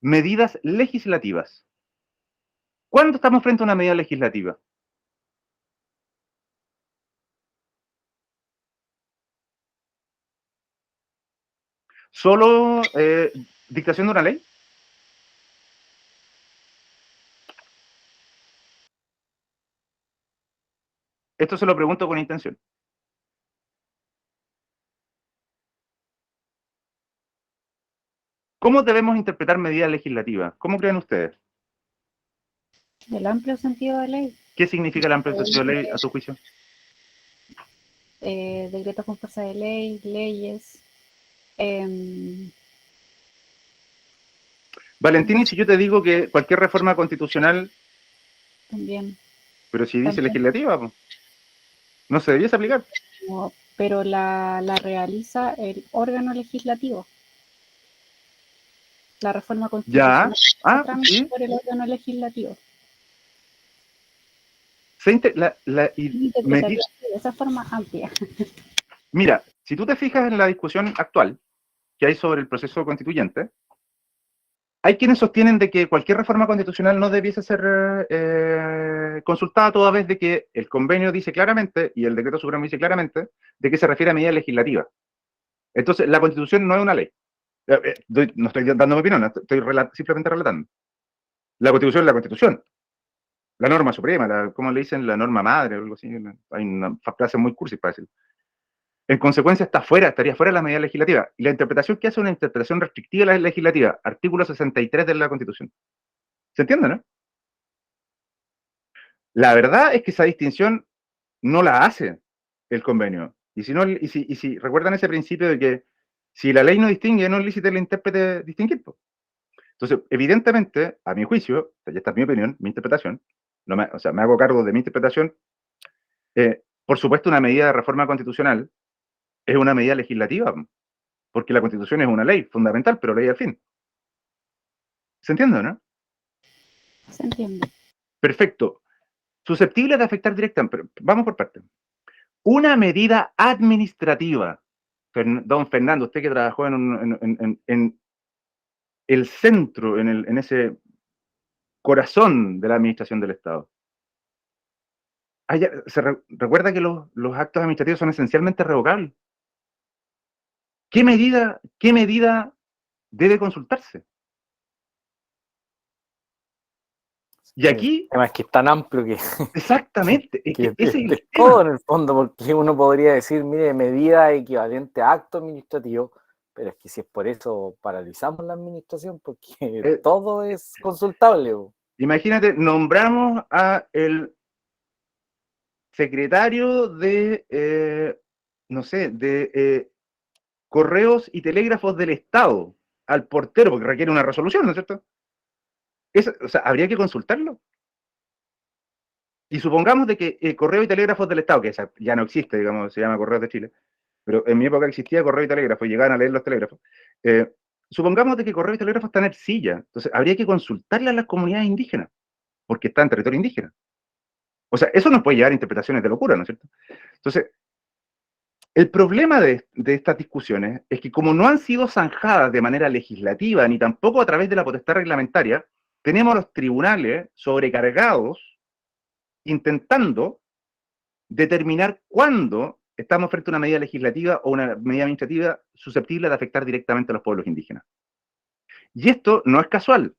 Medidas legislativas. ¿Cuándo estamos frente a una medida legislativa? ¿Solo dictación de una ley? Esto se lo pregunto con intención. ¿Cómo debemos interpretar medidas legislativas? ¿Cómo creen ustedes? Del amplio sentido de ley. ¿Qué significa el amplio sentido de ley a su juicio? Decretos con fuerza de ley, leyes. Valentín, y si yo te digo que cualquier reforma constitucional, También. pero si dice También. legislativa, pues, no se debiese aplicar. No, pero la realiza el órgano legislativo. La reforma constitucional Ya. sí, por el órgano legislativo. De esa forma amplia. Mira, si tú te fijas en la discusión actual que hay sobre el proceso constituyente, hay quienes sostienen de que cualquier reforma constitucional no debiese ser consultada toda vez de que el convenio dice claramente y el decreto supremo dice claramente de que se refiere a medidas legislativas. Entonces, la Constitución no es una ley. No estoy dando mi opinión, estoy simplemente relatando. La Constitución es la Constitución. La norma suprema, ¿cómo le dicen? La norma madre o algo así. Hay una frase muy cursi para decirlo. En consecuencia, estaría fuera de la medida legislativa. Y la interpretación que hace una interpretación restrictiva de la legislativa, artículo 63 de la Constitución. ¿Se entiende, no? La verdad es que esa distinción no la hace el convenio. Y si recuerdan ese principio de que si la ley no distingue, no es lícito el intérprete distinguir. Entonces, evidentemente, a mi juicio, ya esta es mi opinión, mi interpretación, me hago cargo de mi interpretación, por supuesto, una medida de reforma constitucional es una medida legislativa, porque la Constitución es una ley fundamental, pero ley al fin. ¿Se entiende, no? Se entiende. Perfecto. Susceptible de afectar directamente, pero vamos por partes. Una medida administrativa, don Fernando, usted que trabajó en el centro, en ese corazón de la administración del Estado. Recuerda que los actos administrativos son esencialmente revocables. ¿Qué medida debe consultarse? Y aquí... Además que es tan amplio que... Exactamente. que es todo en el fondo, porque uno podría decir, mire, medida equivalente a acto administrativo, pero es que si es por eso paralizamos la administración, porque todo es consultable. Imagínate, nombramos a el secretario de, no sé, de correos y telégrafos del Estado al portero, porque requiere una resolución, ¿no es cierto? O sea, habría que consultarlo. Y supongamos de que correo y telégrafos del Estado, que ya no existe, digamos, se llama Correos de Chile, pero en mi época existía correo y telégrafo, y llegaban a leer los telégrafos. Supongamos de que correo y telégrafo están en Ercilla, entonces habría que consultarle a las comunidades indígenas, porque está en territorio indígena. O sea, eso nos puede llevar a interpretaciones de locura, ¿no es cierto? Entonces, el problema de estas discusiones es que como no han sido zanjadas de manera legislativa, ni tampoco a través de la potestad reglamentaria, tenemos a los tribunales sobrecargados intentando determinar cuándo estamos frente a una medida legislativa o una medida administrativa susceptible de afectar directamente a los pueblos indígenas. Y esto no es casual.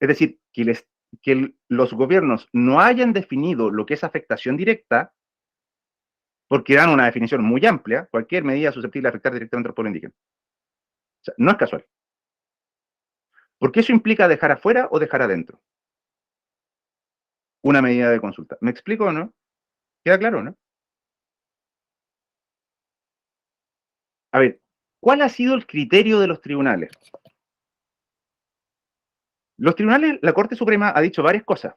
Es decir, que los gobiernos no hayan definido lo que es afectación directa, porque dan una definición muy amplia, cualquier medida susceptible de afectar directamente al pueblo indígena. O sea, no es casual. Porque eso implica dejar afuera o dejar adentro una medida de consulta. ¿Me explico o no? ¿Queda claro, no? A ver, ¿cuál ha sido el criterio de los tribunales? Los tribunales, la Corte Suprema ha dicho varias cosas.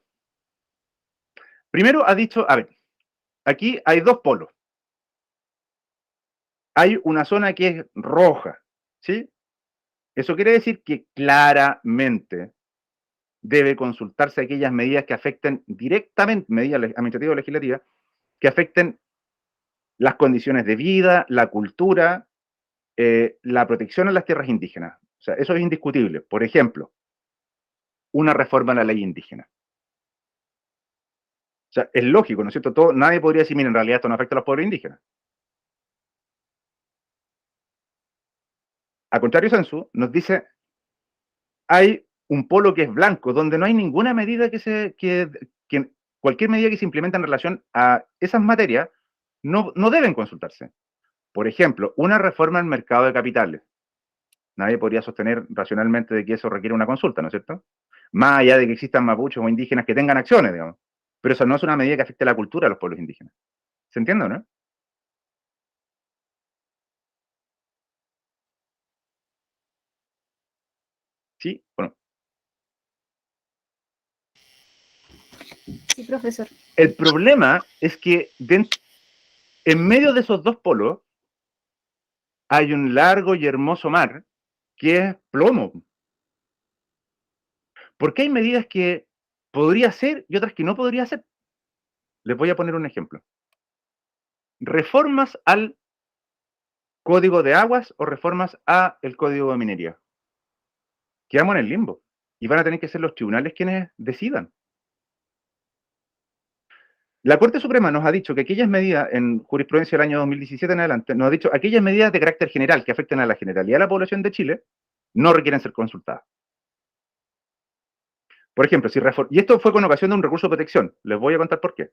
Primero ha dicho, a ver, aquí hay dos polos. Hay una zona que es roja, ¿sí? Eso quiere decir que claramente debe consultarse aquellas medidas que afecten directamente, medidas administrativas o legislativas, que afecten las condiciones de vida, la cultura, la protección a las tierras indígenas. O sea, eso es indiscutible. Por ejemplo, una reforma a la ley indígena. O sea, es lógico, ¿no es cierto? Nadie podría decir, mira, en realidad esto no afecta a los pueblos indígenas. A contrario, Sansu nos dice, hay un polo que es blanco, donde no hay ninguna medida que cualquier medida que se implementa en relación a esas materias no deben consultarse. Por ejemplo, una reforma al mercado de capitales. Nadie podría sostener racionalmente de que eso requiere una consulta, ¿no es cierto? Más allá de que existan mapuches o indígenas que tengan acciones, digamos. Pero eso no es una medida que afecte la cultura de los pueblos indígenas. ¿Se entiende, no? ¿Sí o no? Sí, profesor. El problema es que en medio de esos dos polos hay un largo y hermoso mar que es plomo. Porque hay medidas que podría hacer y otras que no podría hacer. Les voy a poner un ejemplo. Reformas al Código de Aguas o reformas al Código de Minería. Quedamos en el limbo. Y van a tener que ser los tribunales quienes decidan. La Corte Suprema nos ha dicho que aquellas medidas, en jurisprudencia del año 2017 en adelante, nos ha dicho aquellas medidas de carácter general que afecten a la generalidad de la población de Chile no requieren ser consultadas. Por ejemplo, y esto fue con ocasión de un recurso de protección. Les voy a contar por qué.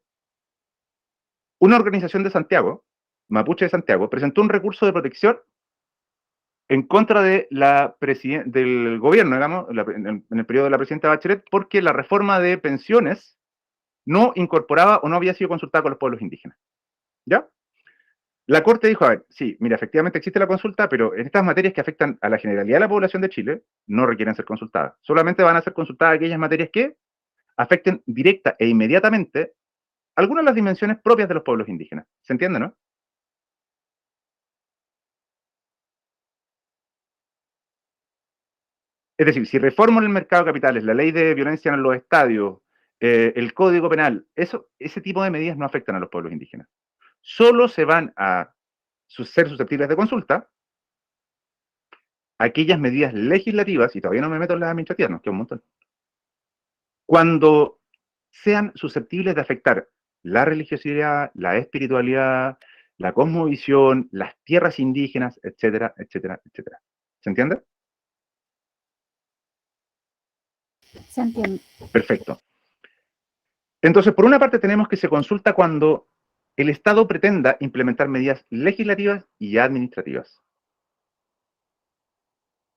Una organización de Santiago, Mapuche de Santiago, presentó un recurso de protección en contra de del gobierno, digamos, en el periodo de la presidenta Bachelet, porque la reforma de pensiones no incorporaba o no había sido consultada con los pueblos indígenas. ¿Ya? La Corte dijo, a ver, sí, mira, efectivamente existe la consulta, pero en estas materias que afectan a la generalidad de la población de Chile, no requieren ser consultadas. Solamente van a ser consultadas aquellas materias que afecten directa e inmediatamente algunas de las dimensiones propias de los pueblos indígenas. ¿Se entiende, no? Es decir, si reformo el mercado de capitales, la ley de violencia en los estadios, el código penal, ese tipo de medidas no afectan a los pueblos indígenas. Solo se van a ser susceptibles de consulta aquellas medidas legislativas, y todavía no me meto en las administrativas, nos queda un montón, cuando sean susceptibles de afectar la religiosidad, la espiritualidad, la cosmovisión, las tierras indígenas, etcétera, etcétera, etcétera. ¿Se entiende? Se entiende. Perfecto. Entonces, por una parte tenemos que se consulta cuando el Estado pretenda implementar medidas legislativas y administrativas.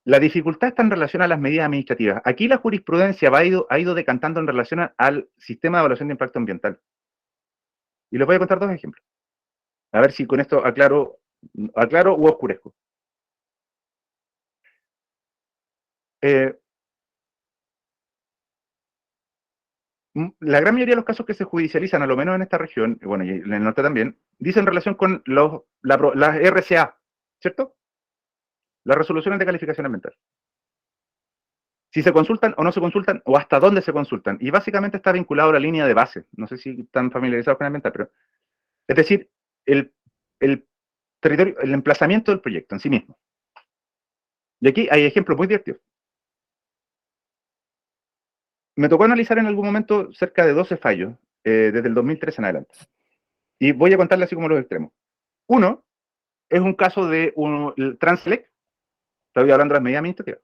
La dificultad está en relación a las medidas administrativas. Aquí la jurisprudencia ha ido decantando en relación al sistema de evaluación de impacto ambiental. Y les voy a contar dos ejemplos. A ver si con esto aclaro u oscurezco. La gran mayoría de los casos que se judicializan, a lo menos en esta región, bueno, y en el norte también, dicen relación con las RCA, ¿cierto? Las resoluciones de calificación ambiental. si se consultan o no se consultan, o hasta dónde se consultan. Y básicamente está vinculado a la línea de base. No sé si están familiarizados con el ambiental, pero es decir, el territorio, el emplazamiento del proyecto en sí mismo. Y aquí hay ejemplos muy divertidos. Me tocó analizar en algún momento cerca de 12 fallos, desde el 2003 en adelante. Y voy a contarles así como los extremos. Uno es un caso de el Transelec, estoy hablando de las medidas administrativas.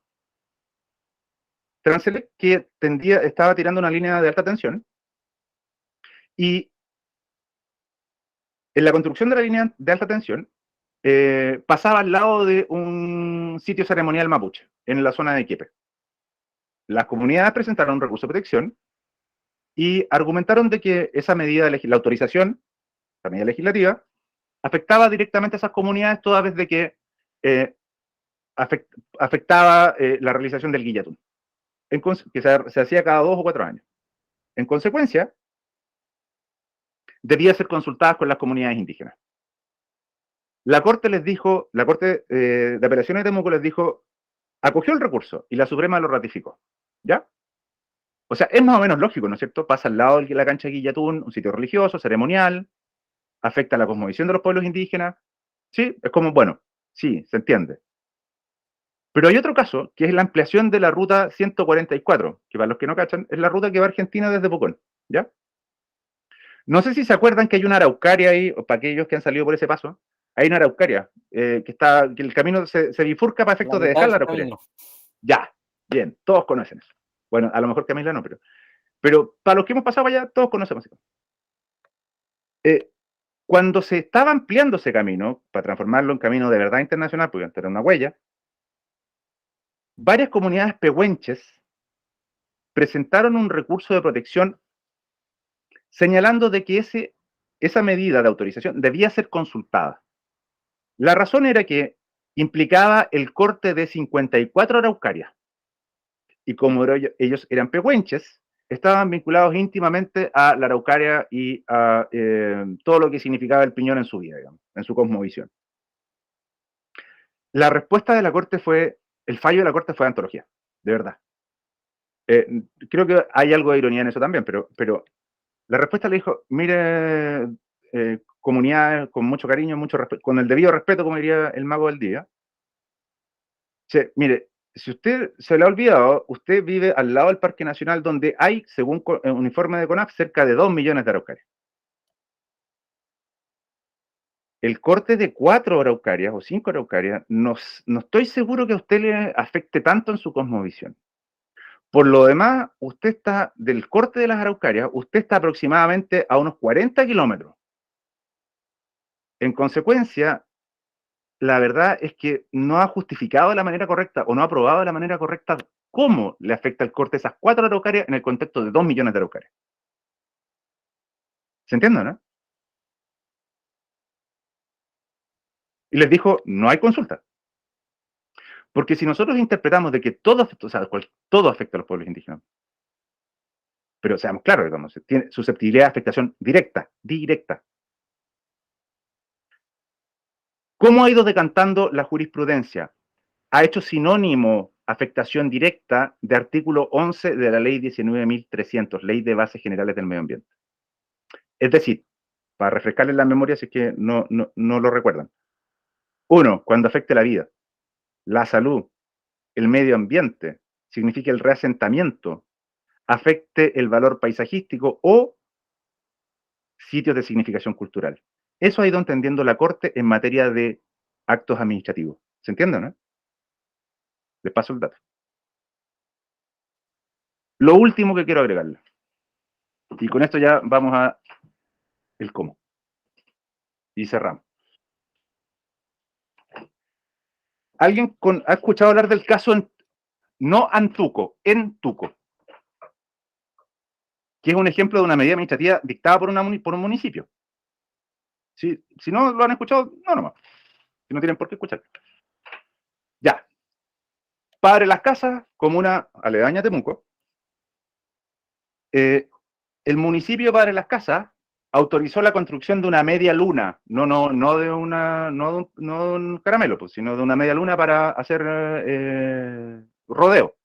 Transelec que estaba tirando una línea de alta tensión y en la construcción de la línea de alta tensión pasaba al lado de un sitio ceremonial mapuche, en la zona de Iquipe. Las comunidades presentaron un recurso de protección y argumentaron de que esa medida, la autorización, la medida legislativa, afectaba directamente a esas comunidades toda vez de que afectaba la realización del guillatún, que se hacía cada 2 o 4 años. En consecuencia, debía ser consultada con las comunidades indígenas. La Corte les dijo, la Corte de Apelaciones de Temuco les dijo, acogió el recurso y la Suprema lo ratificó. ¿Ya? O sea, es más o menos lógico, ¿no es cierto? Pasa al lado de la cancha de Guillatún, un sitio religioso, ceremonial, afecta la cosmovisión de los pueblos indígenas. Sí, es como, bueno, sí, se entiende. Pero hay otro caso, que es la ampliación de la ruta 144, que para los que no cachan, es la ruta que va a Argentina desde Pucón, ¿ya? No sé si se acuerdan que hay una araucaria ahí, o para aquellos que han salido por ese paso, hay una araucaria, que el camino se bifurca para efectos de dejar la araucaria. Ya, bien, todos conocen eso. Bueno, a lo mejor Camila no, pero para los que hemos pasado allá, todos conocemos eso. Cuando se estaba ampliando ese camino, para transformarlo en camino de verdad internacional, porque antes era una huella, varias comunidades pehuenches presentaron un recurso de protección señalando de que esa medida de autorización debía ser consultada. La razón era que implicaba el corte de 54 araucarias. Y como ellos eran pehuenches, estaban vinculados íntimamente a la araucaria y a todo lo que significaba el piñón en su vida, digamos, en su cosmovisión. La respuesta de la Corte el fallo de la Corte fue antología, de verdad. Creo que hay algo de ironía en eso también, pero la respuesta le dijo, mire, comunidades con mucho cariño, mucho respeto, con el debido respeto, como diría el mago del día. Mire, si usted se le ha olvidado, usted vive al lado del Parque Nacional donde hay, según un informe de CONAF, cerca de 2 millones de araucarias. El corte de 4 araucarias o 5 araucarias, no estoy seguro que a usted le afecte tanto en su cosmovisión. Por lo demás, usted está, del corte de las araucarias, usted está aproximadamente a unos 40 kilómetros. En consecuencia, la verdad es que no ha justificado de la manera correcta o no ha probado de la manera correcta cómo le afecta el corte de esas 4 araucarias en el contexto de 2 millones de araucarias. ¿Se entiende, no? Y les dijo, no hay consulta. Porque si nosotros interpretamos de que todo afecta a los pueblos indígenas, pero seamos claros, digamos, tiene susceptibilidad de afectación directa. ¿Cómo ha ido decantando la jurisprudencia? Ha hecho sinónimo afectación directa de artículo 11 de la ley 19.300, Ley de Bases Generales del Medio Ambiente. Es decir, para refrescarles la memoria si es que no lo recuerdan. 1, cuando afecte la vida, la salud, el medio ambiente, significa el reasentamiento, afecte el valor paisajístico o sitios de significación cultural. Eso ha ido entendiendo la Corte en materia de actos administrativos. ¿Se entiende, no? Les paso el dato. Lo último que quiero agregarle, y con esto ya vamos a el cómo. Y cerramos. ¿Alguien ha escuchado hablar del caso no Antuco, en Tuco? Que es un ejemplo de una medida administrativa dictada por un municipio. Si no lo han escuchado, no nomás. Si no tienen por qué escuchar. Ya. Padre Las Casas, comuna aledaña a Temuco. El municipio de Padre Las Casas autorizó la construcción de una media luna, no de un caramelo, pues, sino de una media luna para hacer rodeo.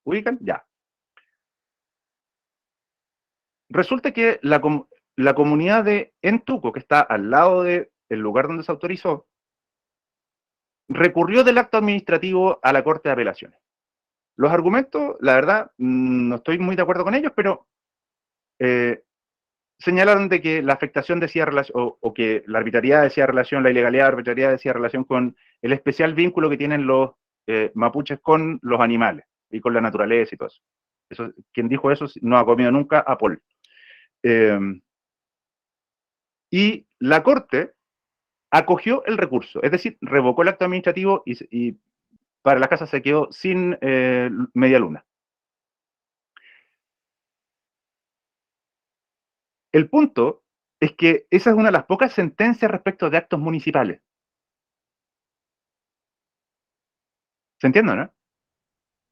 ¿Ubican? Ya. Resulta que la comunidad de Entuco, que está al lado del lugar donde se autorizó, recurrió del acto administrativo a la Corte de Apelaciones. Los argumentos, la verdad, no estoy muy de acuerdo con ellos, pero señalaron de que la afectación decía relación, o que la arbitrariedad decía relación, la ilegalidad de arbitrariedad decía relación con el especial vínculo que tienen los mapuches con los animales y con la naturaleza y todo eso. Quien dijo eso no ha comido nunca a Paul. Y la Corte acogió el recurso, es decir, revocó el acto administrativo y para la casa se quedó sin media luna. El punto es que esa es una de las pocas sentencias respecto de actos municipales. ¿Se entiende, no?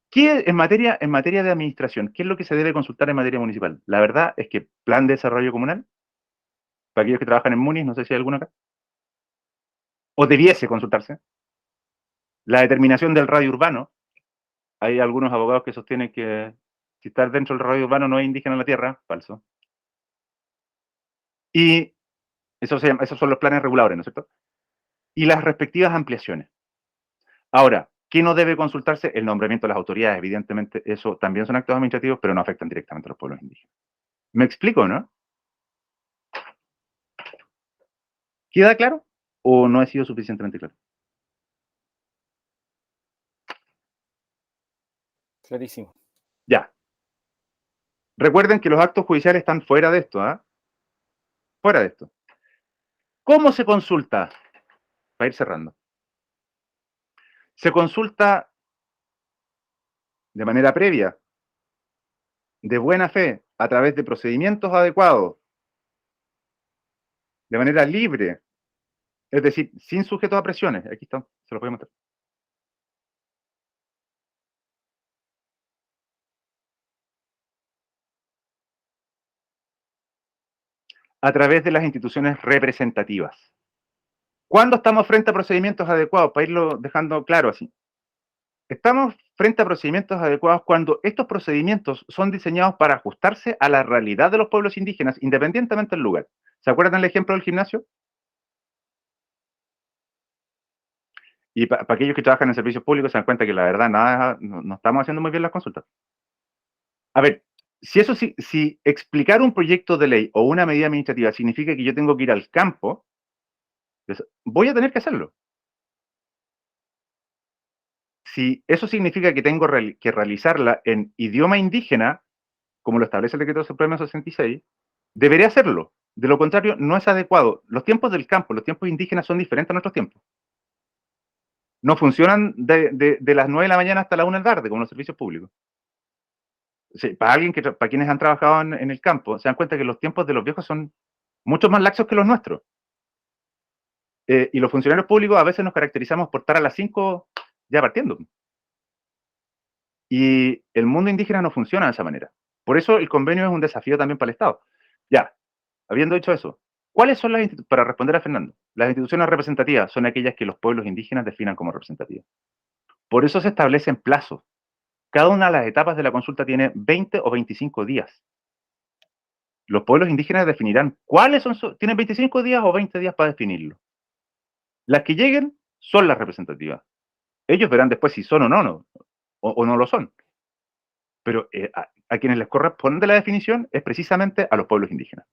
¿Qué en materia de administración? ¿Qué es lo que se debe consultar en materia municipal? La verdad es que plan de desarrollo comunal, para aquellos que trabajan en MUNIS, no sé si hay alguno acá, o debiese consultarse. La determinación del radio urbano, hay algunos abogados que sostienen que si estar dentro del radio urbano no es indígena en la tierra, falso. Y esos son los planes reguladores, ¿no es cierto? Y las respectivas ampliaciones. Ahora, ¿qué no debe consultarse? El nombramiento de las autoridades, evidentemente, eso también son actos administrativos, pero no afectan directamente a los pueblos indígenas. ¿Me explico, no? ¿Queda claro? ¿O no he sido suficientemente claro? Clarísimo. Ya. Recuerden que los actos judiciales están fuera de esto, ¿ah? Fuera de esto. ¿Cómo se consulta? Para ir cerrando. Se consulta de manera previa, de buena fe, a través de procedimientos adecuados, de manera libre, es decir, sin sujetos a presiones. Aquí está, se lo voy a mostrar. A través de las instituciones representativas. ¿Cuándo estamos frente a procedimientos adecuados? Para irlo dejando claro así. Estamos frente a procedimientos adecuados cuando estos procedimientos son diseñados para ajustarse a la realidad de los pueblos indígenas, independientemente del lugar. ¿Se acuerdan del ejemplo del gimnasio? Y para aquellos que trabajan en servicios públicos se dan cuenta que la verdad no estamos haciendo muy bien las consultas. A ver, si explicar un proyecto de ley o una medida administrativa significa que yo tengo que ir al campo, pues voy a tener que hacerlo. Si eso significa que tengo que realizarla en idioma indígena, como lo establece el decreto supremo 66, deberé hacerlo. De lo contrario, no es adecuado. Los tiempos del campo, los tiempos indígenas son diferentes a nuestros tiempos. No funcionan de las 9 de la mañana hasta la 1 de la tarde, como los servicios públicos. Sí, para quienes han trabajado en el campo, se dan cuenta que los tiempos de los viejos son mucho más laxos que los nuestros. Y los funcionarios públicos a veces nos caracterizamos por estar a las 5 ya partiendo. Y el mundo indígena no funciona de esa manera. Por eso el convenio es un desafío también para el Estado. Ya, habiendo dicho eso, ¿cuáles son para responder a Fernando? Las instituciones representativas son aquellas que los pueblos indígenas definan como representativas. Por eso se establecen plazos. Cada una de las etapas de la consulta tiene 20 o 25 días. Los pueblos indígenas definirán cuáles son, tienen 25 días o 20 días para definirlo. Las que lleguen son las representativas. Ellos verán después si son o no, o no lo son. Pero a quienes les corresponde la definición es precisamente a los pueblos indígenas.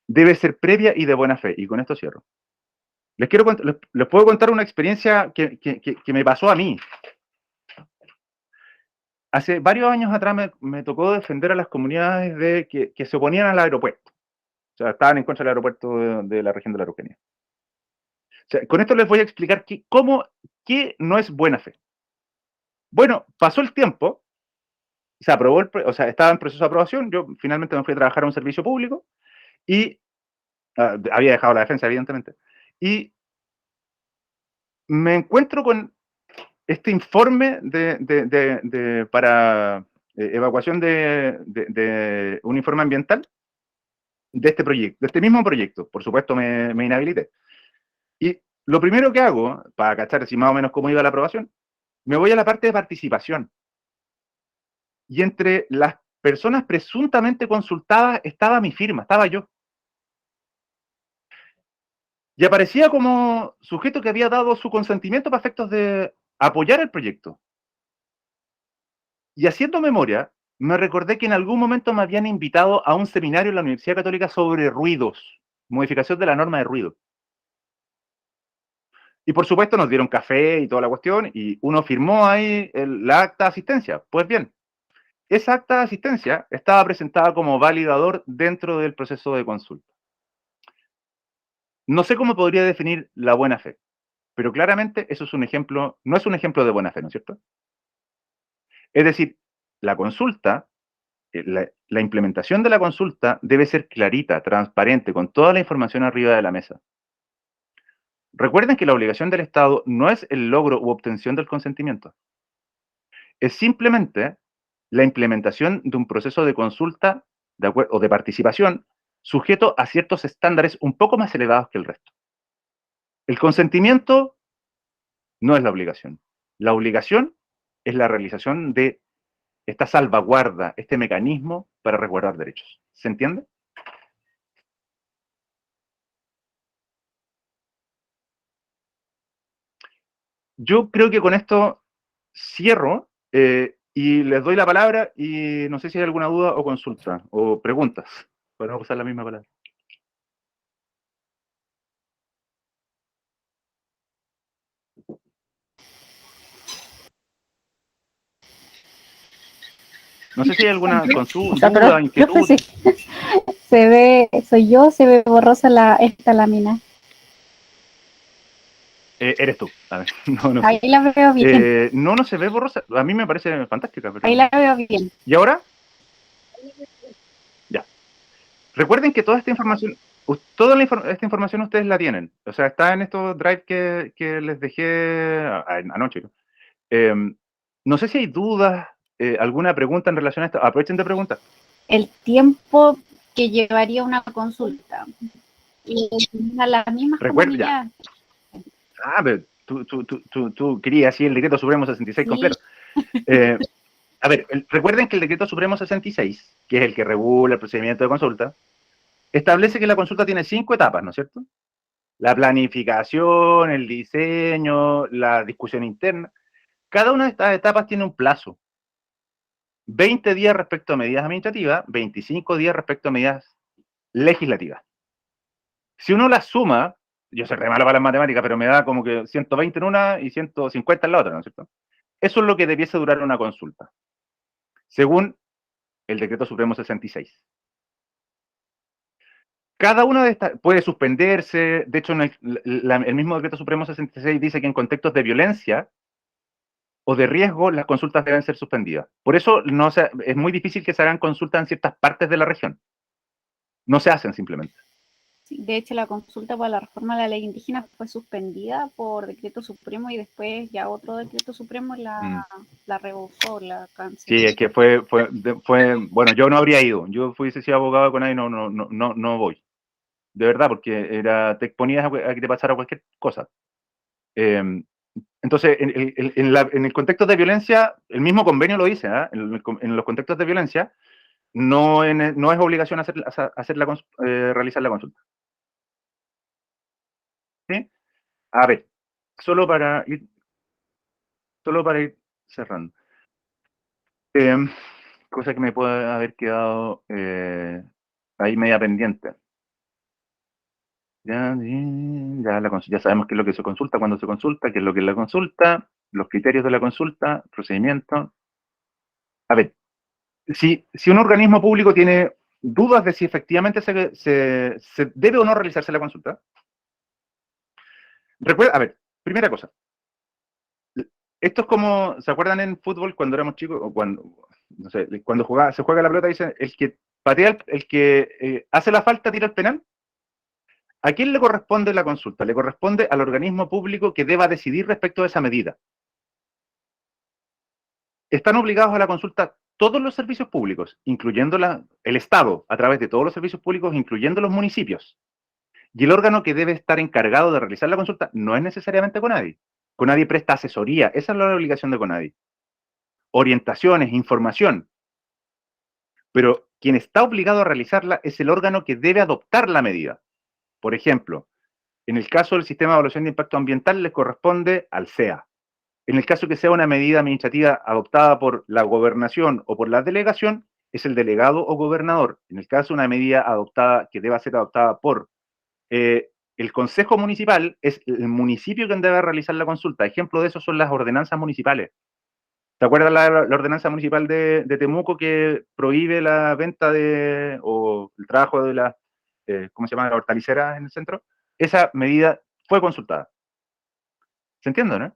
Debe ser previa y de buena fe, y con esto cierro. Les puedo contar una experiencia que me pasó a mí. Hace varios años atrás me tocó defender a las comunidades que se oponían al aeropuerto. O sea, estaban en contra del aeropuerto de la región de la Araucanía. O sea, con esto les voy a explicar qué no es buena fe. Bueno, pasó el tiempo, se aprobó, estaba en proceso de aprobación, yo finalmente me fui a trabajar a un servicio público y había dejado la defensa, evidentemente, y me encuentro con este informe para evacuación de un informe ambiental de este proyecto, de este mismo proyecto. Por supuesto, me inhabilité. Y lo primero que hago, para cachar si más o menos cómo iba la aprobación, me voy a la parte de participación. y entre las personas presuntamente consultadas estaba mi firma, estaba yo. Y aparecía como sujeto que había dado su consentimiento para efectos de apoyar el proyecto. Y haciendo memoria, me recordé que en algún momento me habían invitado a un seminario en la Universidad Católica sobre ruidos, modificación de la norma de ruido. Y por supuesto nos dieron café y toda la cuestión, y uno firmó ahí la acta de asistencia. Pues bien, esa acta de asistencia estaba presentada como validador dentro del proceso de consulta. No sé cómo podría definir la buena fe, pero claramente eso es un ejemplo, no es un ejemplo de buena fe, ¿no es cierto? Es decir, la consulta, la implementación de la consulta debe ser clarita, transparente, con toda la información arriba de la mesa. Recuerden que la obligación del Estado no es el logro u obtención del consentimiento. Es simplemente la implementación de un proceso de consulta o de participación sujeto a ciertos estándares un poco más elevados que el resto. El consentimiento no es la obligación. La obligación es la realización de esta salvaguarda, este mecanismo para resguardar derechos. ¿Se entiende? Yo creo que con esto cierro y les doy la palabra y no sé si hay alguna duda o consulta o preguntas. Podemos usar la misma palabra. No sé si hay alguna consulta, duda, inquietud. Sí. Se ve borrosa esta lámina. Eres tú. A ver, no Ahí la veo bien. no se ve borrosa. A mí me parece fantástica. Pero... Ahí la veo bien. ¿Y ahora? Ya. Recuerden que toda esta información, esta información ustedes la tienen. O sea, está en estos drive que les dejé anoche. No sé si hay dudas, alguna pregunta en relación a esto. Aprovechen de preguntar. El tiempo que llevaría una consulta. Y a las mismas comunidades. Pero tú querías así el decreto supremo 66 sí. Completo. A ver, recuerden que el decreto supremo 66, que es el que regula el procedimiento de consulta, establece que la consulta tiene 5 etapas, ¿no es cierto? La planificación, el diseño, la discusión interna. Cada una de estas etapas tiene un plazo. 20 días respecto a medidas administrativas, 25 días respecto a medidas legislativas. Si uno las suma, yo soy re malo para las matemáticas, pero me da como que 120 en una y 150 en la otra, ¿no es cierto? Eso es lo que debiese durar una consulta, según el decreto supremo 66. Cada una de estas puede suspenderse, de hecho el mismo decreto supremo 66 dice que en contextos de violencia o de riesgo las consultas deben ser suspendidas. Por eso es muy difícil que se hagan consultas en ciertas partes de la región. No se hacen simplemente. De hecho, la consulta para la reforma de la ley indígena fue suspendida por decreto supremo y después ya otro decreto supremo la revocó, la canceló. Sí, es que fue, bueno, yo no habría ido. Yo fuese sido abogado de CONADI, no voy. De verdad, porque te exponías a que te pasara cualquier cosa. Entonces, en el contexto de violencia, el mismo convenio lo dice, ¿eh? En los contextos de violencia, no es obligación realizar la consulta. ¿Sí? A ver, solo para ir cerrando. Cosa que me puede haber quedado ahí media pendiente. Ya sabemos qué es lo que se consulta, cuándo se consulta, qué es lo que es la consulta, los criterios de la consulta, procedimiento. A ver, si un organismo público tiene dudas de si efectivamente se debe o no realizarse la consulta, recuerda, a ver, primera cosa, esto es como, ¿se acuerdan en fútbol cuando éramos chicos? O cuando, no sé, cuando se juega la pelota, dicen, el que patea, el que hace la falta, tira el penal. ¿A quién le corresponde la consulta? Le corresponde al organismo público que deba decidir respecto a esa medida. Están obligados a la consulta todos los servicios públicos, incluyendo el Estado, a través de todos los servicios públicos, incluyendo los municipios. Y el órgano que debe estar encargado de realizar la consulta no es necesariamente CONADI. CONADI presta asesoría, esa es la obligación de CONADI. Orientaciones, información, pero quien está obligado a realizarla es el órgano que debe adoptar la medida. Por ejemplo, en el caso del sistema de evaluación de impacto ambiental le corresponde al CEA. En el caso que sea una medida administrativa adoptada por la gobernación o por la delegación, es el delegado o gobernador. En el caso de una medida adoptada que deba ser adoptada por el consejo municipal, es el municipio quien debe realizar la consulta. Ejemplo de eso son las ordenanzas municipales. ¿Te acuerdas la ordenanza municipal de Temuco que prohíbe la venta o el trabajo de las, ¿cómo se llama?, la hortalicera en el centro? Esa medida fue consultada. ¿Se entiende, no?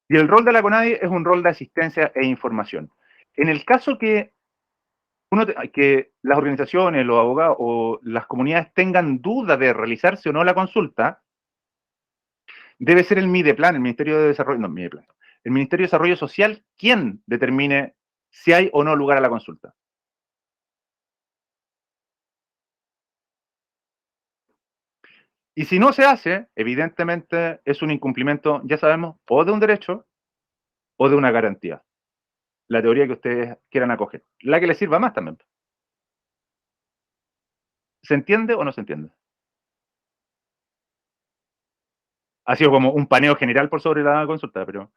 Y el rol de la CONADI es un rol de asistencia e información. En el caso que las organizaciones, los abogados o las comunidades tengan duda de realizarse o no la consulta, debe ser el MIDEPLAN, el Ministerio de Desarrollo, no, MIDEPLAN, el Ministerio de Desarrollo Social, quien determine si hay o no lugar a la consulta. Y si no se hace, evidentemente es un incumplimiento, ya sabemos, o de un derecho o de una garantía. La teoría que ustedes quieran acoger. La que les sirva más también. ¿Se entiende o no se entiende? Ha sido como un paneo general por sobre la consulta, pero...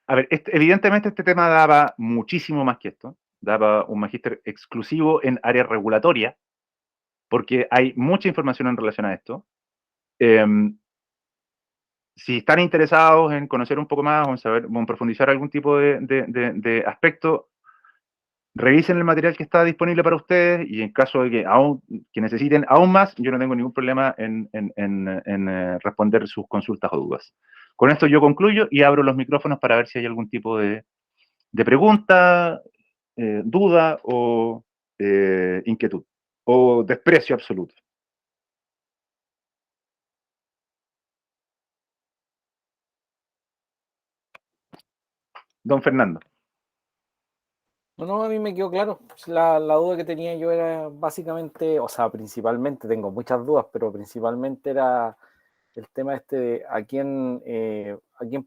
A ver, evidentemente este tema daba muchísimo más que esto. Daba un magíster exclusivo en área regulatoria, porque hay mucha información en relación a esto. Si están interesados en conocer un poco más o en saber, o en profundizar algún tipo de aspecto, revisen el material que está disponible para ustedes y en caso de que necesiten aún más, yo no tengo ningún problema en responder sus consultas o dudas. Con esto yo concluyo y abro los micrófonos para ver si hay algún tipo de pregunta, duda o inquietud o desprecio absoluto. Don Fernando. No, a mí me quedó claro. La duda que tenía yo era básicamente, o sea, principalmente, tengo muchas dudas, pero principalmente era el tema de a quién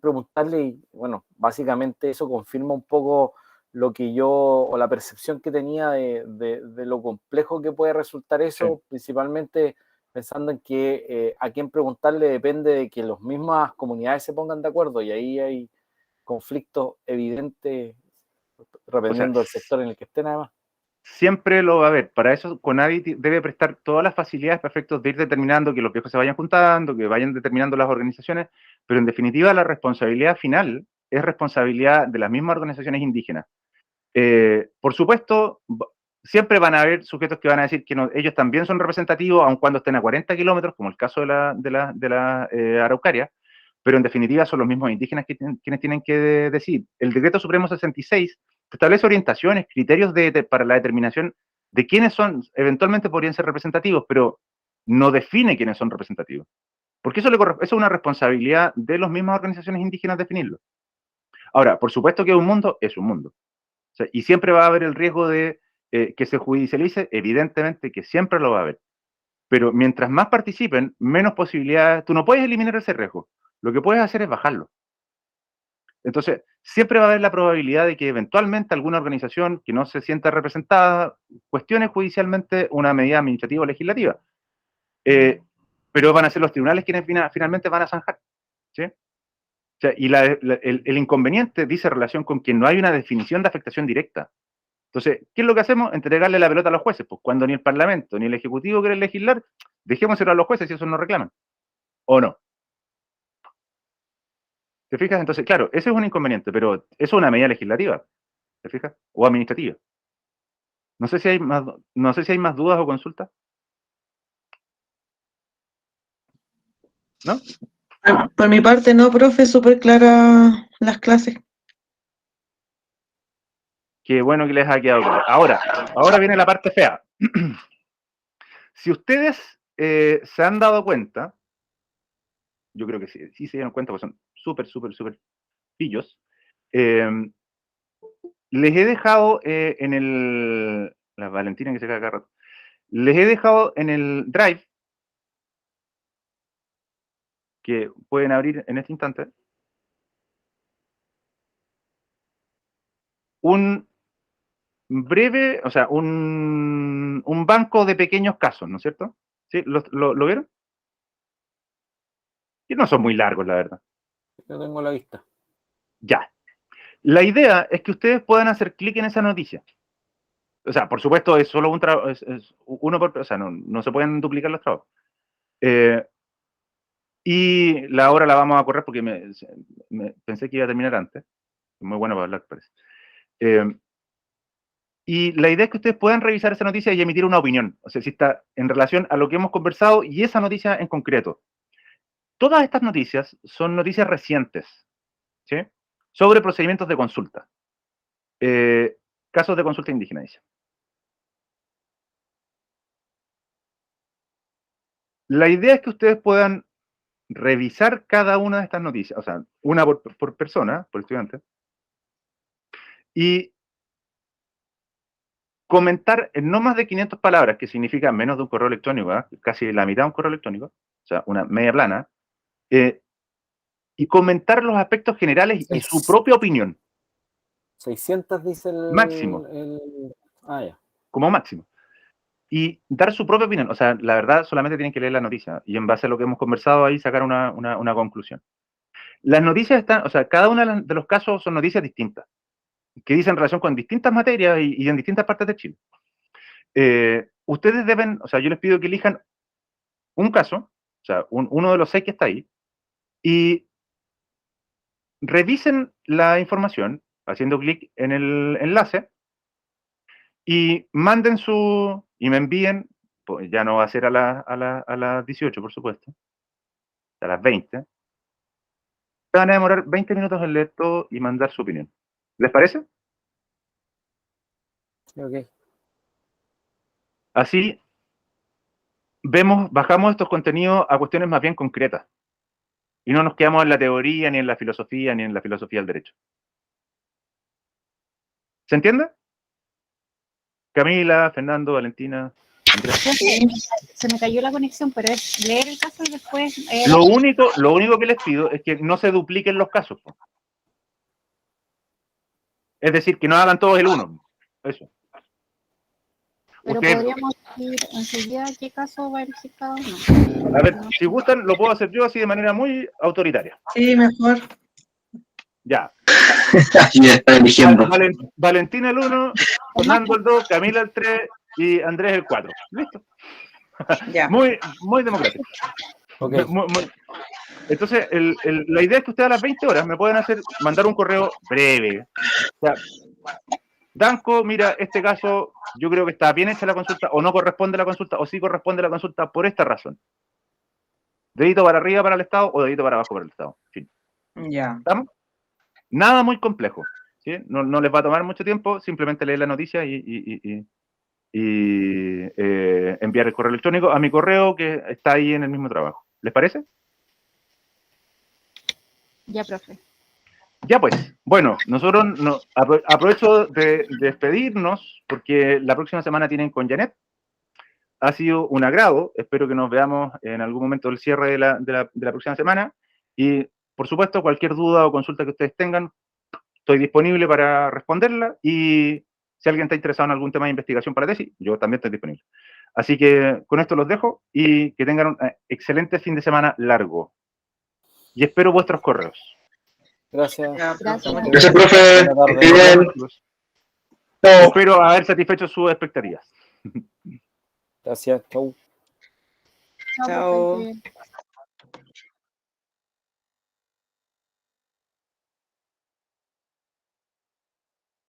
preguntarle y, bueno, básicamente eso confirma un poco lo que yo, o la percepción que tenía de lo complejo que puede resultar eso, sí. Principalmente pensando en que a quién preguntarle depende de que las mismas comunidades se pongan de acuerdo y ahí hay conflictos evidentes dependiendo del sector en el que estén además. Siempre lo va a haber. Para eso, CONADI debe prestar todas las facilidades para efectos de ir determinando que los viejos se vayan juntando, que vayan determinando las organizaciones, pero en definitiva la responsabilidad final es responsabilidad de las mismas organizaciones indígenas. Por supuesto, siempre van a haber sujetos que van a decir que ellos también son representativos, aun cuando estén a 40 kilómetros, como el caso de la Araucaria, pero en definitiva son los mismos indígenas quienes tienen que decir. El Decreto Supremo 66 establece orientaciones, criterios para la determinación de quiénes eventualmente podrían ser representativos, pero no define quiénes son representativos. Porque eso es una responsabilidad de las mismas organizaciones indígenas definirlo. Ahora, por supuesto que un mundo es un mundo. O sea, y siempre va a haber el riesgo de que se judicialice, evidentemente que siempre lo va a haber. Pero mientras más participen, menos posibilidades. Tú no puedes eliminar ese riesgo. Lo que puedes hacer es bajarlo. Entonces, siempre va a haber la probabilidad de que eventualmente alguna organización que no se sienta representada cuestione judicialmente una medida administrativa o legislativa. Pero van a ser los tribunales quienes finalmente van a zanjar. ¿Sí? O sea, y el inconveniente dice relación con que no hay una definición de afectación directa. Entonces, ¿qué es lo que hacemos? Entregarle la pelota a los jueces. Pues cuando ni el Parlamento ni el Ejecutivo quieren legislar, dejémoselo a los jueces si eso no reclaman. ¿O no? ¿Te fijas? Entonces, claro, ese es un inconveniente, pero eso es una medida legislativa. ¿Te fijas? O administrativa. No sé si hay más dudas o consultas. ¿No? Por mi parte, no, profe, súper clara las clases. Qué bueno que les ha quedado claro. Ahora viene la parte fea. Si ustedes se han dado cuenta, yo creo que sí se dieron cuenta, porque son súper pillos. Les he dejado la Valentina que se caga cada rato. Les he dejado en el Drive, que pueden abrir en este instante, un breve, o sea, un banco de pequeños casos, ¿no es cierto? ¿Sí? ¿Lo vieron? Que no son muy largos, la verdad. Yo tengo la vista. Ya. La idea es que ustedes puedan hacer clic en esa noticia. O sea, por supuesto, es solo un trabajo, es uno por, o sea, no se pueden duplicar los trabajos. Y la hora la vamos a correr porque pensé que iba a terminar antes. Muy bueno para hablar, parece. Y la idea es que ustedes puedan revisar esa noticia y emitir una opinión. O sea, si está en relación a lo que hemos conversado y esa noticia en concreto. Todas estas noticias son noticias recientes, ¿sí? Sobre procedimientos de consulta. Casos de consulta indígena, dice. La idea es que ustedes puedan revisar cada una de estas noticias, o sea, una por persona, por estudiante, y comentar en no más de 500 palabras, que significa menos de un correo electrónico, ¿eh? Casi la mitad de un correo electrónico, o sea, una media plana, y comentar los aspectos generales y su propia opinión. 600 dice el... Máximo. Ah, ya. Como máximo. Y dar su propia opinión. O sea, la verdad, solamente tienen que leer la noticia y en base a lo que hemos conversado ahí sacar una conclusión. Las noticias están, o sea, cada uno de los casos son noticias distintas, que dicen relación con distintas materias y en distintas partes de Chile. Ustedes deben, o sea, yo les pido que elijan un caso, o sea, uno de los 6 que está ahí, y revisen la información haciendo clic en el enlace y manden y me envíen, pues ya no va a ser a las 18, por supuesto, a las 20. Van a demorar 20 minutos en leer todo y mandar su opinión. ¿Les parece? Ok. Así bajamos estos contenidos a cuestiones más bien concretas. Y no nos quedamos en la teoría, ni en la filosofía, ni en la filosofía del derecho. ¿Se entiende? Camila, Fernando, Valentina, Andrés. Se me cayó la conexión, pero es leer el caso y después... Lo único que les pido es que no se dupliquen los casos. Es decir, que no hagan todos el uno. Eso. Pero Usted, podríamos decir enseguida qué caso va a elegir cada uno. a ver, si gustan, lo puedo hacer yo así de manera muy autoritaria. Sí, mejor. Ya. Aquí está eligiendo. Valentina el 1, Fernando el 2, Camila el 3 y Andrés el 4. Listo. Ya. Muy democrático. Okay. Entonces, la idea es que ustedes a las 20 horas me pueden mandar un correo breve. O sea, Danco, mira, este caso yo creo que está bien hecha la consulta, o no corresponde la consulta, o sí corresponde la consulta por esta razón. Dedito para arriba para el Estado o dedito para abajo para el Estado. En fin. Ya. ¿Estamos? Nada muy complejo. ¿Sí? No les va a tomar mucho tiempo, simplemente leer la noticia y enviar el correo electrónico a mi correo que está ahí en el mismo trabajo. ¿Les parece? Ya, profe. Ya pues, bueno, nosotros aprovecho de despedirnos porque la próxima semana tienen con Janet. Ha sido un agrado, espero que nos veamos en algún momento del cierre de la próxima semana y por supuesto cualquier duda o consulta que ustedes tengan, estoy disponible para responderla y si alguien está interesado en algún tema de investigación para tesis, yo también estoy disponible. Así que con esto los dejo y que tengan un excelente fin de semana largo. Y espero vuestros correos. Gracias. Gracias, profe. Buenas Que tardes. esté bien. Chao. Espero haber satisfecho sus expectativas. Gracias. Chau. Chao, Chao. profe.